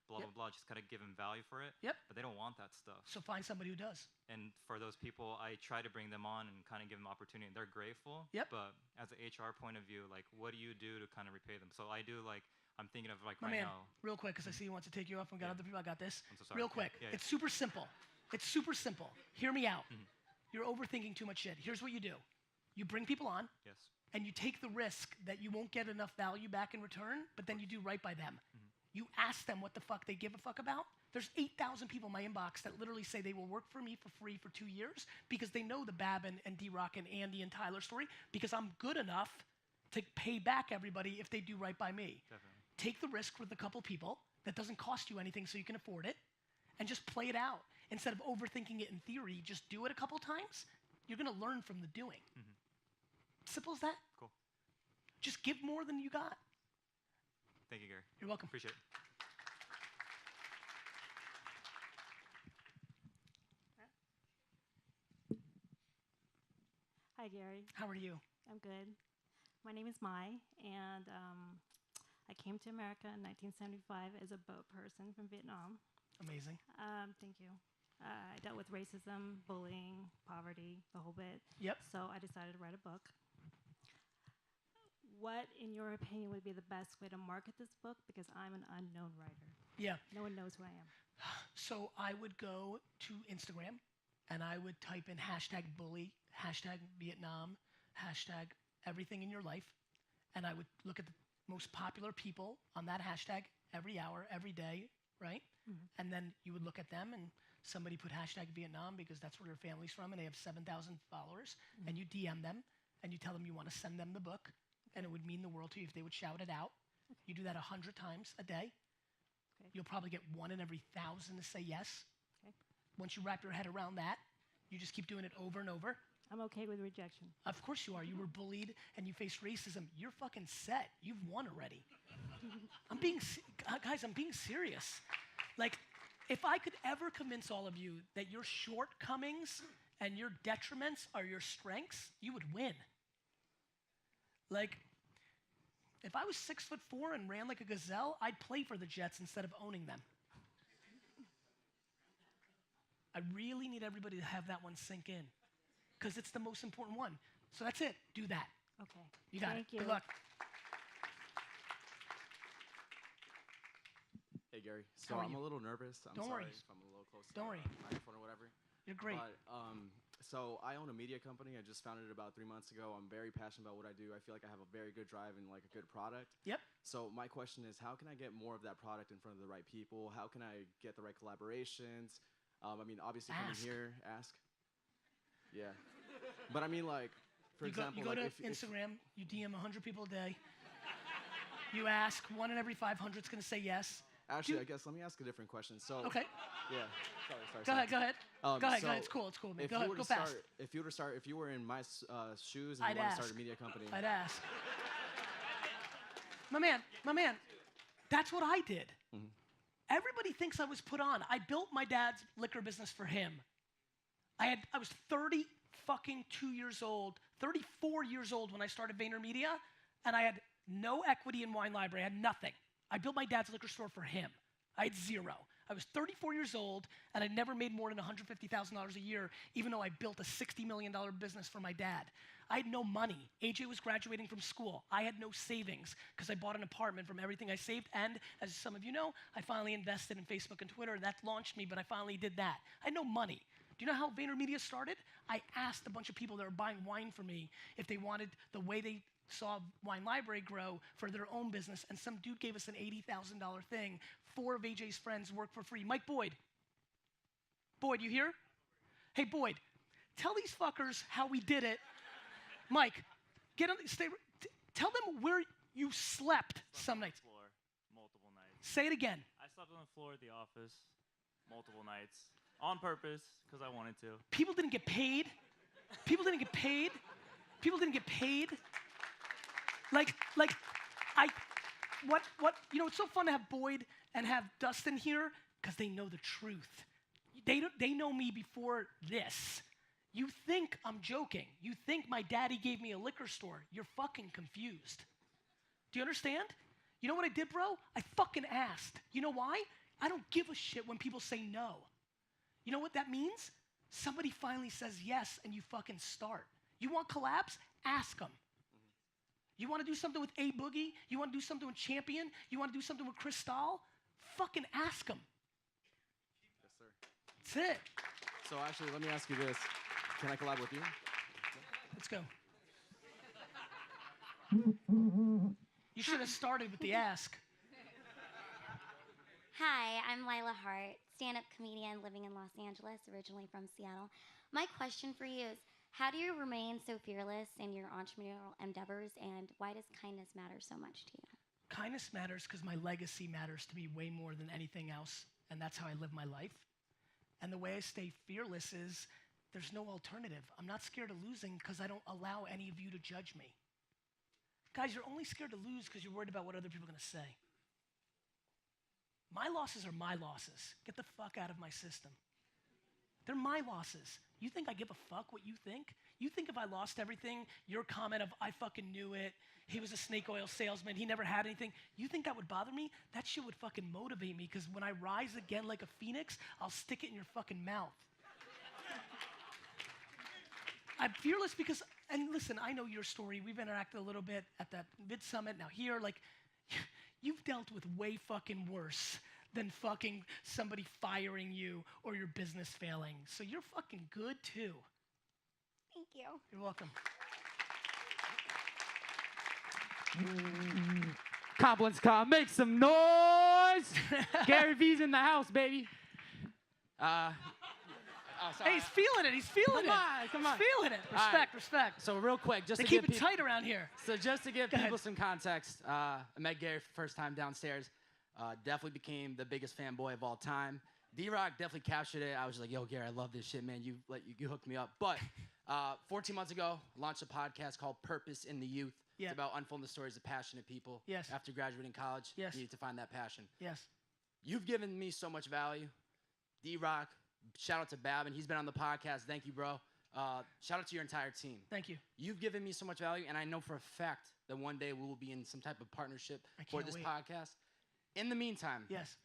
blah Yep. blah blah, just kind of give them value for it. Yep. But they don't want that stuff. So find somebody who does. And for those people, I try to bring them on and kind of give them opportunity. They're grateful. Yep. But as an HR point of view, like what do you do to kind of repay them? So I do like I'm thinking of like My right man, now. real quick, because I see he wants to take you off and we got Yeah. other people. I got this. I'm so sorry. Real Yeah, quick. yeah, yeah. It's super simple. It's super simple. Hear me out. Mm-hmm. You're overthinking too much shit. Here's what you do. You bring people on, Yes. and you take the risk that you won't get enough value back in return, but then you do right by them. You ask them what the fuck they give a fuck about. There's 8,000 people in my inbox that literally say they will work for me for free for 2 years because they know the Bab and D-Rock and Andy and Tyler story because I'm good enough to pay back everybody if they do right by me. Definitely. Take the risk with a couple people that doesn't cost you anything so you can afford it and just play it out. Instead of overthinking it in theory, just do it a couple times. You're gonna learn from the doing. Simple as that. Cool. Just give more than you got. Thank you, Gary. You're welcome. Appreciate it. Hi, Gary. How are you? I'm good. My name is Mai, and I came to America in 1975 as a boat person from Vietnam. Amazing. Thank you. I dealt with racism, bullying, poverty, the whole bit. Yep. So I decided to write a book. What, in your opinion, would be the best way to market this book? Because I'm an unknown writer. Yeah. No one knows who I am. So I would go to Instagram and I would type in hashtag bully, hashtag Vietnam, hashtag everything in your life. And I would look at the most popular people on that hashtag every hour, every day, right? And then you would look at them and somebody put hashtag Vietnam because that's where their family's from and they have 7,000 followers. And you DM them and you tell them you want to send them the book. And it would mean the world to you if they would shout it out. You do that 100 times a day. Okay. You'll probably get 1 in every 1,000 to say yes. Okay. Once you wrap your head around that, you just keep doing it over and over. I'm okay with rejection. Of course you are. You were bullied and you faced racism. You're fucking set. You've won already. Guys, I'm being serious. Like, if I could ever convince all of you that your shortcomings and your detriments are your strengths, you would win. Like, if I was 6'4" and ran like a gazelle, I'd play for the Jets instead of owning them. I really need everybody to have that one sink in because it's the most important one. So that's it. Do that. Okay. You got Thank it. you. Good luck. Hey Gary, How so are I'm you? a little nervous. I'm Don't sorry worry. if I'm a little close to Don't the worry. microphone or whatever. You're great. But so I own a media company. I just founded it about 3 months ago. I'm very passionate about what I do. I feel like I have a very good drive and like a good product. Yep. So my question is, how can I get more of that product in front of the right people? How can I get the right collaborations? I mean, obviously coming Ask. here, ask. Yeah. But I mean, like, for You go example, to like if Instagram, you DM 100 people a day. You ask 1 in every 500 is going to say yes. actually, I guess let me ask a different question. So Okay. yeah. Sorry. Go ahead. Go ahead. Go ahead. so It's cool. It's cool, man. If Go you ahead. were Go to fast. start, if you were in my shoes and I'd you want to ask. start a media company, I'd ask. My man, that's what I did. Everybody thinks I was put on. I built my dad's liquor business for him. I was 30 fucking 2 years old, 34 years old when I started VaynerMedia, and I had no equity in Wine Library. I had nothing. I built my dad's liquor store for him. I had zero. I was 34 years old, and I never made more than $150,000 a year, even though I built a $60 million business for my dad. I had no money. AJ was graduating from school. I had no savings because I bought an apartment from everything I saved. And as some of you know, I finally invested in Facebook and Twitter. That launched me, but I finally did that. I had no money. Do you know how VaynerMedia started? I asked a bunch of people that were buying wine for me if they wanted the way they saw Wine Library grow for their own business, and some dude gave us an $80,000 thing. 4 of AJ's friends work for free. Mike Boyd. Boyd, you here? Hey, Boyd, tell these fuckers how we did it. Mike, tell them where you slept some nights. Floor multiple nights. Say it again. I slept on the floor at the office multiple nights on purpose because I wanted to. People didn't get paid. People didn't get paid. People didn't get paid. You know, it's so fun to have Boyd and have Dustin here because they know the truth. They know me before this. You think I'm joking. You think my daddy gave me a liquor store. You're fucking confused. Do you understand? You know what I did, bro? I fucking asked. You know why? I don't give a shit when people say no. You know what that means? Somebody finally says yes and you fucking start. You want collabs? Ask them. You want to do something with A Boogie? You want to do something with Champion? You want to do something with Chris Stahl? Fucking ask them. yes, sir. That's it. So actually, let me ask you this: can I collab with you? Let's go. You should have started with the ask. Hi, I'm Lila Hart, stand-up comedian living in Los Angeles, originally from Seattle. My question for you is, how do you remain so fearless in your entrepreneurial endeavors, and why does kindness matter so much to you? Kindness matters because my legacy matters to me way more than anything else, and that's how I live my life. And the way I stay fearless is there's no alternative. I'm not scared of losing because I don't allow any of you to judge me. Guys, you're only scared to lose because you're worried about what other people are going to say. My losses are my losses. Get the fuck out of my system. They're my losses. You think I give a fuck what you think? You think if I lost everything, your comment of, I fucking knew it, he was a snake oil salesman, he never had anything, you think that would bother me? That shit would fucking motivate me, because when I rise again like a phoenix, I'll stick it in your fucking mouth. I'm fearless because, and listen, I know your story. We've interacted a little bit at that mid-summit. Now here, like, you've dealt with way fucking worse than fucking somebody firing you or your business failing. So you're fucking good too. Thank you. You're welcome. Compliments, Kyle. Make some noise. Gary V's in the house, baby. Hey, he's feeling it. He's feeling it. Come on. He's feeling it. Respect, respect. So real quick, just They to keep give it tight around here. So just to give Go people ahead. some context, I met Gary for the first time downstairs. Definitely became the biggest fanboy of all time. D-Rock definitely captured it. I was just like, yo, Gary, I love this shit, man. You hooked me up. But 14 months ago, I launched a podcast called Purpose in the Youth. Yeah. It's about unfolding the stories of passionate people. Yes. After graduating college, Yes. you need to find that passion. Yes. You've given me so much value. D-Rock, shout out to Babin. He's been on the podcast. Thank you, bro. Shout out to your entire team. Thank you. You've given me so much value, and I know for a fact that one day we will be in some type of partnership for can't this wait. podcast. In the meantime, Yes.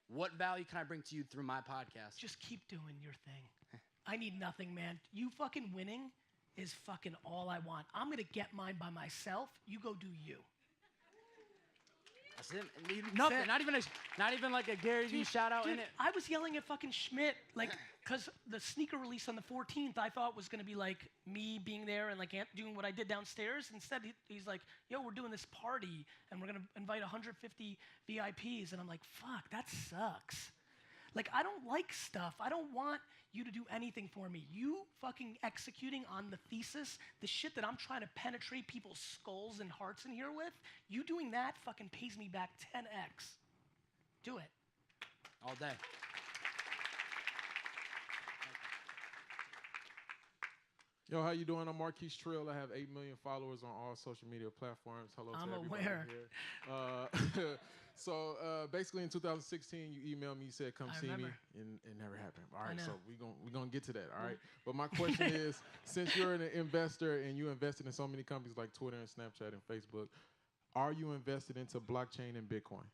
what value can I bring to you through my podcast? Just keep doing your thing. I need nothing, man. You fucking winning is fucking all I want. I'm going to get mine by myself. You go do you. That's it. Nothing. it. Not even like a Gary Vee shout out in Dude, it. I was yelling at fucking Schmidt, like, because the sneaker release on the 14th, I thought was going to be like me being there and like doing what I did downstairs. Instead, he's like, yo, we're doing this party and we're going to invite 150 VIPs. And I'm like, fuck, that sucks. Like, I don't like stuff. I don't want you to do anything for me. You fucking executing on the thesis, the shit that I'm trying to penetrate people's skulls and hearts in here with, you doing that fucking pays me back 10x. Do it. All day. Yo, how you doing? I'm Marquise Trill. I have 8 million followers on all social media platforms. Hello to I'm everybody aware. here. So basically in 2016, you emailed me, you said, come I see me, remember. and it never happened. All I right, know. so we're gonna get to that, all right? But my question is, since you're an investor and you invested in so many companies like Twitter and Snapchat and Facebook, are you invested into blockchain and Bitcoin?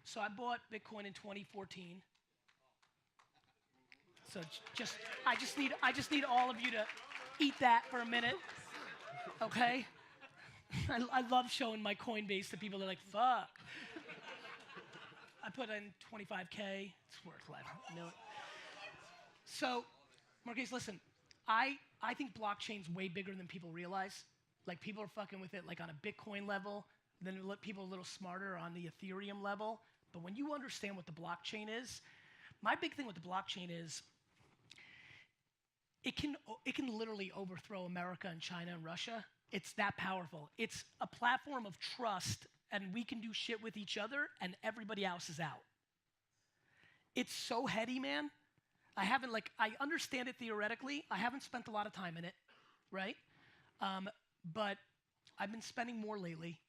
So I bought Bitcoin in 2014. So I just need all of you to eat that for a minute, okay? I love showing my Coinbase to people. They're like, fuck. I put in 25K. It's worth life. You know it. So, Marquise, listen. I think blockchain's way bigger than people realize. Like, people are fucking with it like on a Bitcoin level. Then people a little smarter on the Ethereum level. But when you understand what the blockchain is, my big thing with the blockchain is it can literally overthrow America and China and Russia. It's that powerful. It's a platform of trust, and we can do shit with each other, and everybody else is out. It's so heady, man. I understand it theoretically. I haven't spent a lot of time in it, right? But I've been spending more lately.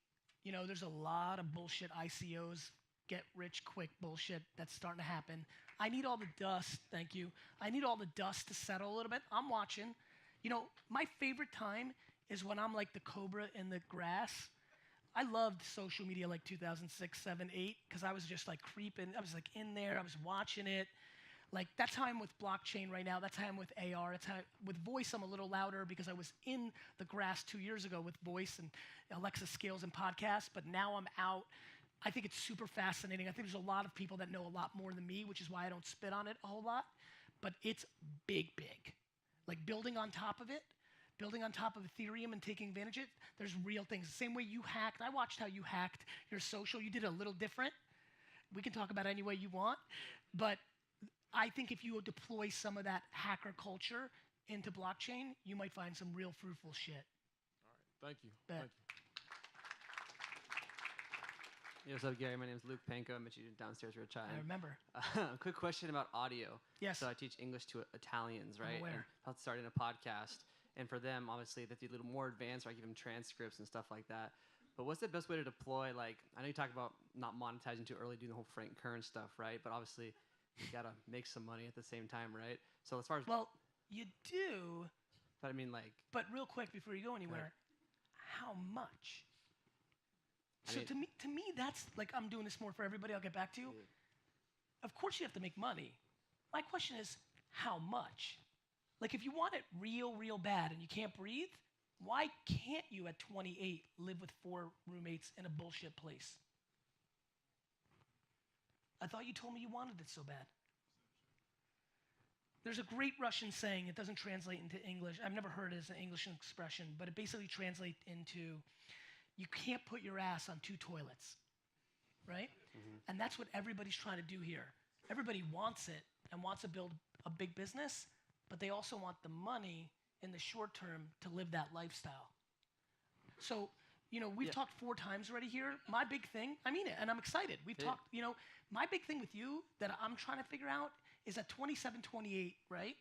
You know, there's a lot of bullshit ICOs, get rich quick bullshit that's starting to happen. I need all the dust, thank you. I need all the dust to settle a little bit. I'm watching. You know, my favorite time is when I'm like the cobra in the grass. I loved social media like 2006, 7, 8, because I was just like creeping. I was like in there. I was watching it. Like, that's how I'm with blockchain right now. That's how I'm with AR. That's how with voice, I'm a little louder because I was in the grass 2 years ago with voice and Alexa skills and podcasts, but now I'm out. I think it's super fascinating. I think there's a lot of people that know a lot more than me, which is why I don't spit on it a whole lot. But it's big, big. Like, building on top of it, building on top of Ethereum and taking advantage of it, there's real things. The same way you hacked. I watched how you hacked your social. You did it a little different. We can talk about it any way you want. But I think if you deploy some of that hacker culture into blockchain, you might find some real fruitful shit. All right. Thank you. Bet. Thank you. Hey, what's up, Gary? My name is Luke Panko. I met you downstairs for a chat. I remember. Quick question about audio. Yes. So I teach English to Italians, right? aware. And about starting a podcast. And for them, obviously, they do a little more advanced, or I give them transcripts and stuff like that. But what's the best way to deploy, like, I know you talk about not monetizing too early, doing the whole Frank Kern stuff, right? But obviously, you got to make some money at the same time, right? So as far as... Well, you do. But I mean, like... But real quick, before you go anywhere, how much? So to me, that's like, I'm doing this more for everybody. I'll get back to you. Of course you have to make money. My question is, how much? Like, if you want it real, real bad and you can't breathe, why can't you at 28 live with 4 roommates in a bullshit place? I thought you told me you wanted it so bad. There's a great Russian saying, it doesn't translate into English. I've never heard it as an English expression, but it basically translates into, you can't put your ass on 2 toilets, right? And that's what everybody's trying to do here. Everybody wants it and wants to build a big business, but they also want the money in the short term to live that lifestyle. So, you know, we've talked 4 times already here. My big thing, I mean it, and I'm excited. We've talked, you know, my big thing with you that I'm trying to figure out is at 27, 28, right?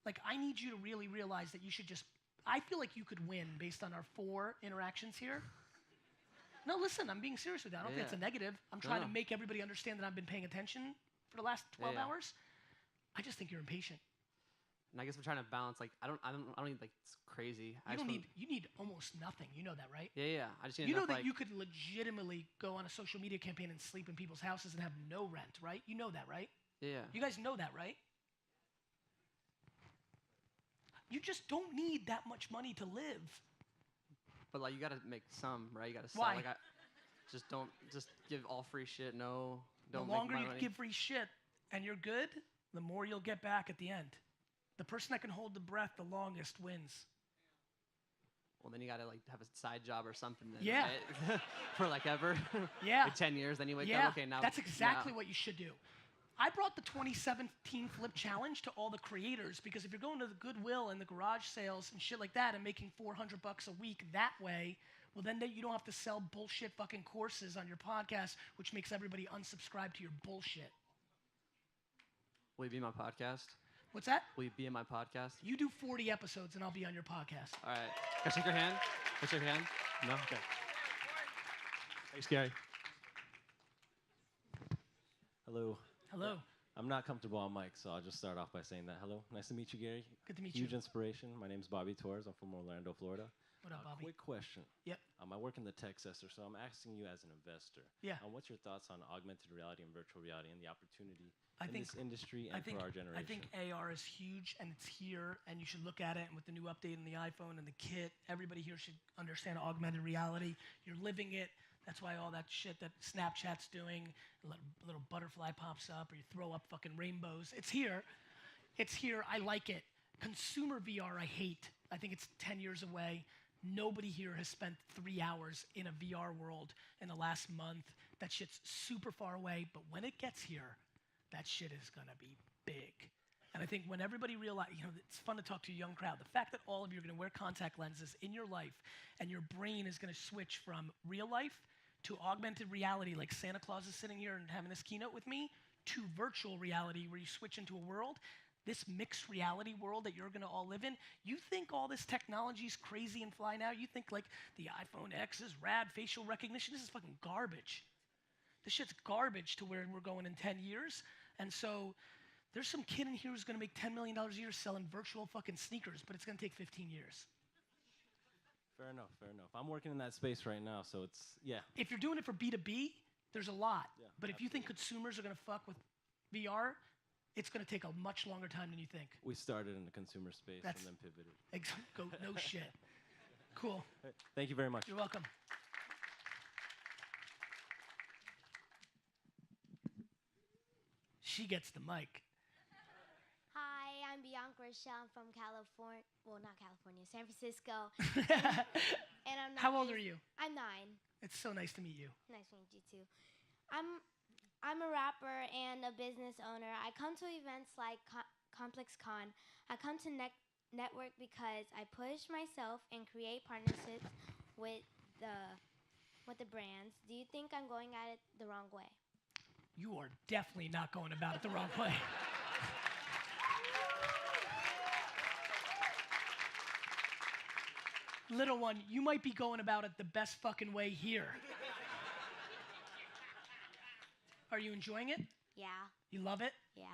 Like, I need you to really realize that you should just, I feel like you could win based on our 4 interactions here. No, listen, I'm being serious with that. I don't think it's a negative. I'm trying to make everybody understand that I've been paying attention for the last 12 hours. I just think you're impatient. And I guess we're trying to balance, like, I don't need, like, it's crazy. You need almost nothing. You know that, right? Yeah. I just need You know enough, that like, you could legitimately go on a social media campaign and sleep in people's houses and have no rent, right? You know that, right? Yeah. You guys know that, right? You just don't need that much money to live. But like, you gotta make some, right? You gotta sell. Why? Like, just give all free shit. No, don't The longer make you my money. give free shit and you're good, the more you'll get back at the end. The person that can hold the breath the longest wins. Well, then you gotta like have a side job or something. Then, Yeah. right? For like ever. Yeah. Like 10 years, then you wake Yeah, up. Okay, now. that's exactly what you should do. I brought the 2017 Flip Challenge to all the creators because if you're going to the Goodwill and the garage sales and shit like that and making $400 a week that way, well, then you don't have to sell bullshit fucking courses on your podcast, which makes everybody unsubscribe to your bullshit. Will you be in my podcast? What's that? Will you be in my podcast? You do 40 episodes and I'll be on your podcast. All right. Can I shake your hand? Can I shake your hand? No? Okay. Thanks, Gary. Hello. Hello. I'm not comfortable on mic, so I'll just start off by saying that. Hello. Nice to meet you, Gary. Good to meet Huge you. inspiration. My name's Bobby Torres. I'm from Orlando, Florida. What up, Bobby? Quick question. Yep. I work in the tech sector, so I'm asking you as an investor. Yeah. What's your thoughts on augmented reality and virtual reality and the opportunity in think- this industry and for our generation? I think AR is huge and it's here and you should look at it. And with the new update in the iPhone and the kit, everybody here should understand augmented reality. You're living it. That's why all that shit that Snapchat's doing, a little butterfly pops up or you throw up fucking rainbows. It's here. It's here. I like it. Consumer VR, I hate. I think it's 10 years away. Nobody here has spent 3 hours in a VR world in the last month. That shit's super far away. But when it gets here, that shit is going to be big. And I think when everybody realizes, you know, it's fun to talk to a young crowd. The fact that all of you are going to wear contact lenses in your life and your brain is going to switch from real life to augmented reality, like Santa Claus is sitting here and having this keynote with me, to virtual reality where you switch into a world, this mixed reality world that you're going to all live in. You think all this technology is crazy and fly now? You think like the iPhone X is rad, facial recognition? This is fucking garbage. This shit's garbage to where we're going in 10 years. And so there's some kid in here who's going to make $10 million a year selling virtual fucking sneakers, but it's going to take 15 years. Fair enough. I'm working in that space right now, so it's, yeah. If you're doing it for B2B, there's a lot. Yeah, but if you think consumers are going to fuck with VR, it's going to take a much longer time than you think. We started in the consumer space and then pivoted. No shit. Cool. Thank you very much. You're welcome. She gets the mic. Hi, I'm I'm Bianca Rochelle. I'm from California. Well, not California, San Francisco. and I'm How old are you? I'm 9. It's so nice to meet you. Nice to meet you too. I'm a rapper and a business owner. I come to events like Complex Con. I come to network because I push myself and create partnerships with the brands. Do you think I'm going at it the wrong way? You are definitely not going about it the wrong way. Little one, you might be going about it the best fucking way here. Are you enjoying it? Yeah. You love it? Yeah.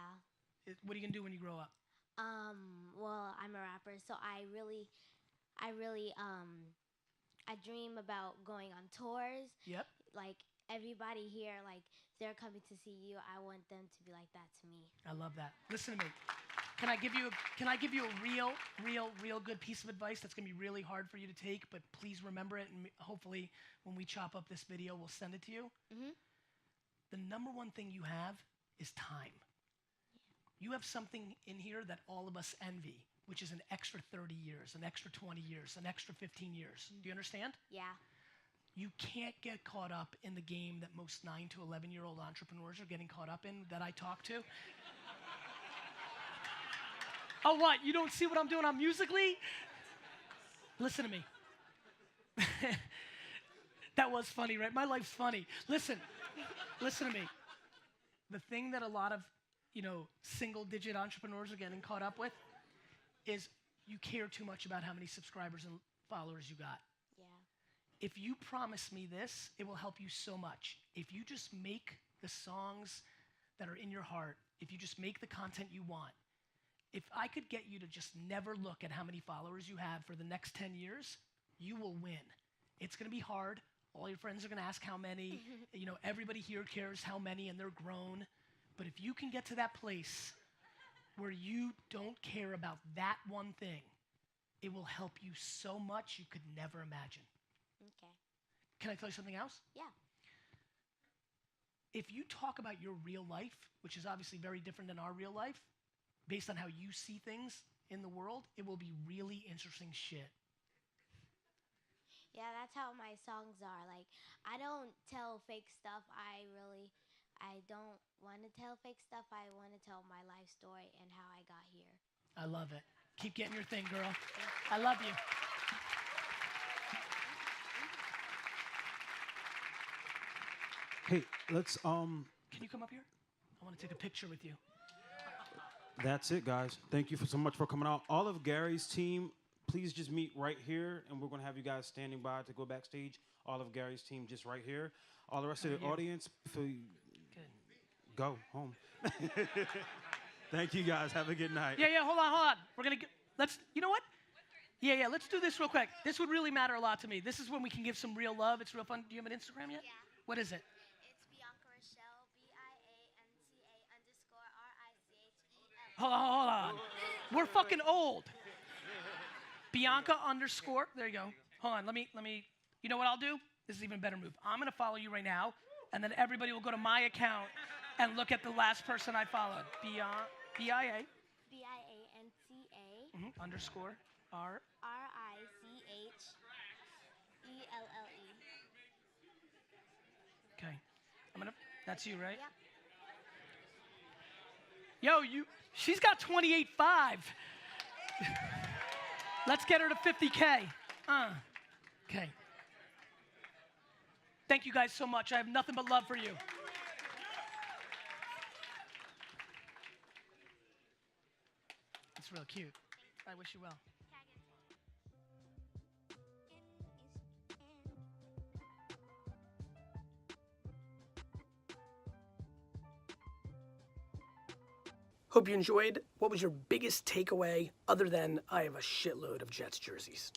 What are you gonna do when you grow up? Well, I'm a rapper, so I dream about going on tours. Yep. Like everybody here, like they're coming to see you. I want them to be like that to me. I love that. Listen to me. Can I give you a real good piece of advice that's gonna be really hard for you to take, but please remember it, and hopefully when we chop up this video, we'll send it to you. Mhm. The number one thing you have is time. You have something in here that all of us envy, which is an extra 30 years, an extra 20 years, an extra 15 years. Do you understand? Yeah. You can't get caught up in the game that most 9 to 11-year-old entrepreneurs are getting caught up in that I talk to. Oh, what? You don't see what I'm doing on Musical.ly? Listen to me. That was funny, right? My life's funny. Listen to me. The thing that a lot of, single-digit entrepreneurs are getting caught up with is you care too much about how many subscribers and followers you got. Yeah. If you promise me this, it will help you so much. If you just make the songs that are in your heart, if you just make the content you want, if I could get you to just never look at how many followers you have for the next 10 years, you will win. It's gonna be hard. All your friends are gonna ask how many. Everybody here cares how many, and they're grown. But if you can get to that place where you don't care about that one thing, it will help you so much you could never imagine. Okay. Can I tell you something else? Yeah. If you talk about your real life, which is obviously very different than our real life, based on how you see things in the world, it will be really interesting shit. Yeah, that's how my songs are. Like, I don't tell fake stuff. I don't want to tell fake stuff. I want to tell my life story and how I got here. I love it. Keep getting your thing, girl. I love you. Hey, let's Can you come up here? I want to take a picture with you. That's it, guys. Thank you so much for coming out. All of Gary's team, please just meet right here, and we're gonna have you guys standing by to go backstage. All of Gary's team just right here. All the rest of the audience, go home. Thank you, guys. Have a good night. Yeah, hold on. We're gonna you know what? Yeah, let's do this real quick. This would really matter a lot to me. This is when we can give some real love. It's real fun. Do you have an Instagram yet? Yeah. What is it? It's Bianca Rochelle, BIANCA_RICHEL. Hold on. We're fucking old. Bianca _ there you go. Hold on, let me, you know what I'll do? This is an even better move. I'm gonna follow you right now, and then everybody will go to my account and look at the last person I followed. BIA. BIANCA. _ R. RICHELLE. Okay. That's you, right? Yep. Yo, she's got 28.5. Let's get her to 50K. Okay. Thank you guys so much. I have nothing but love for you. It's real cute. I wish you well. Hope you enjoyed. What was your biggest takeaway other than I have a shitload of Jets jerseys?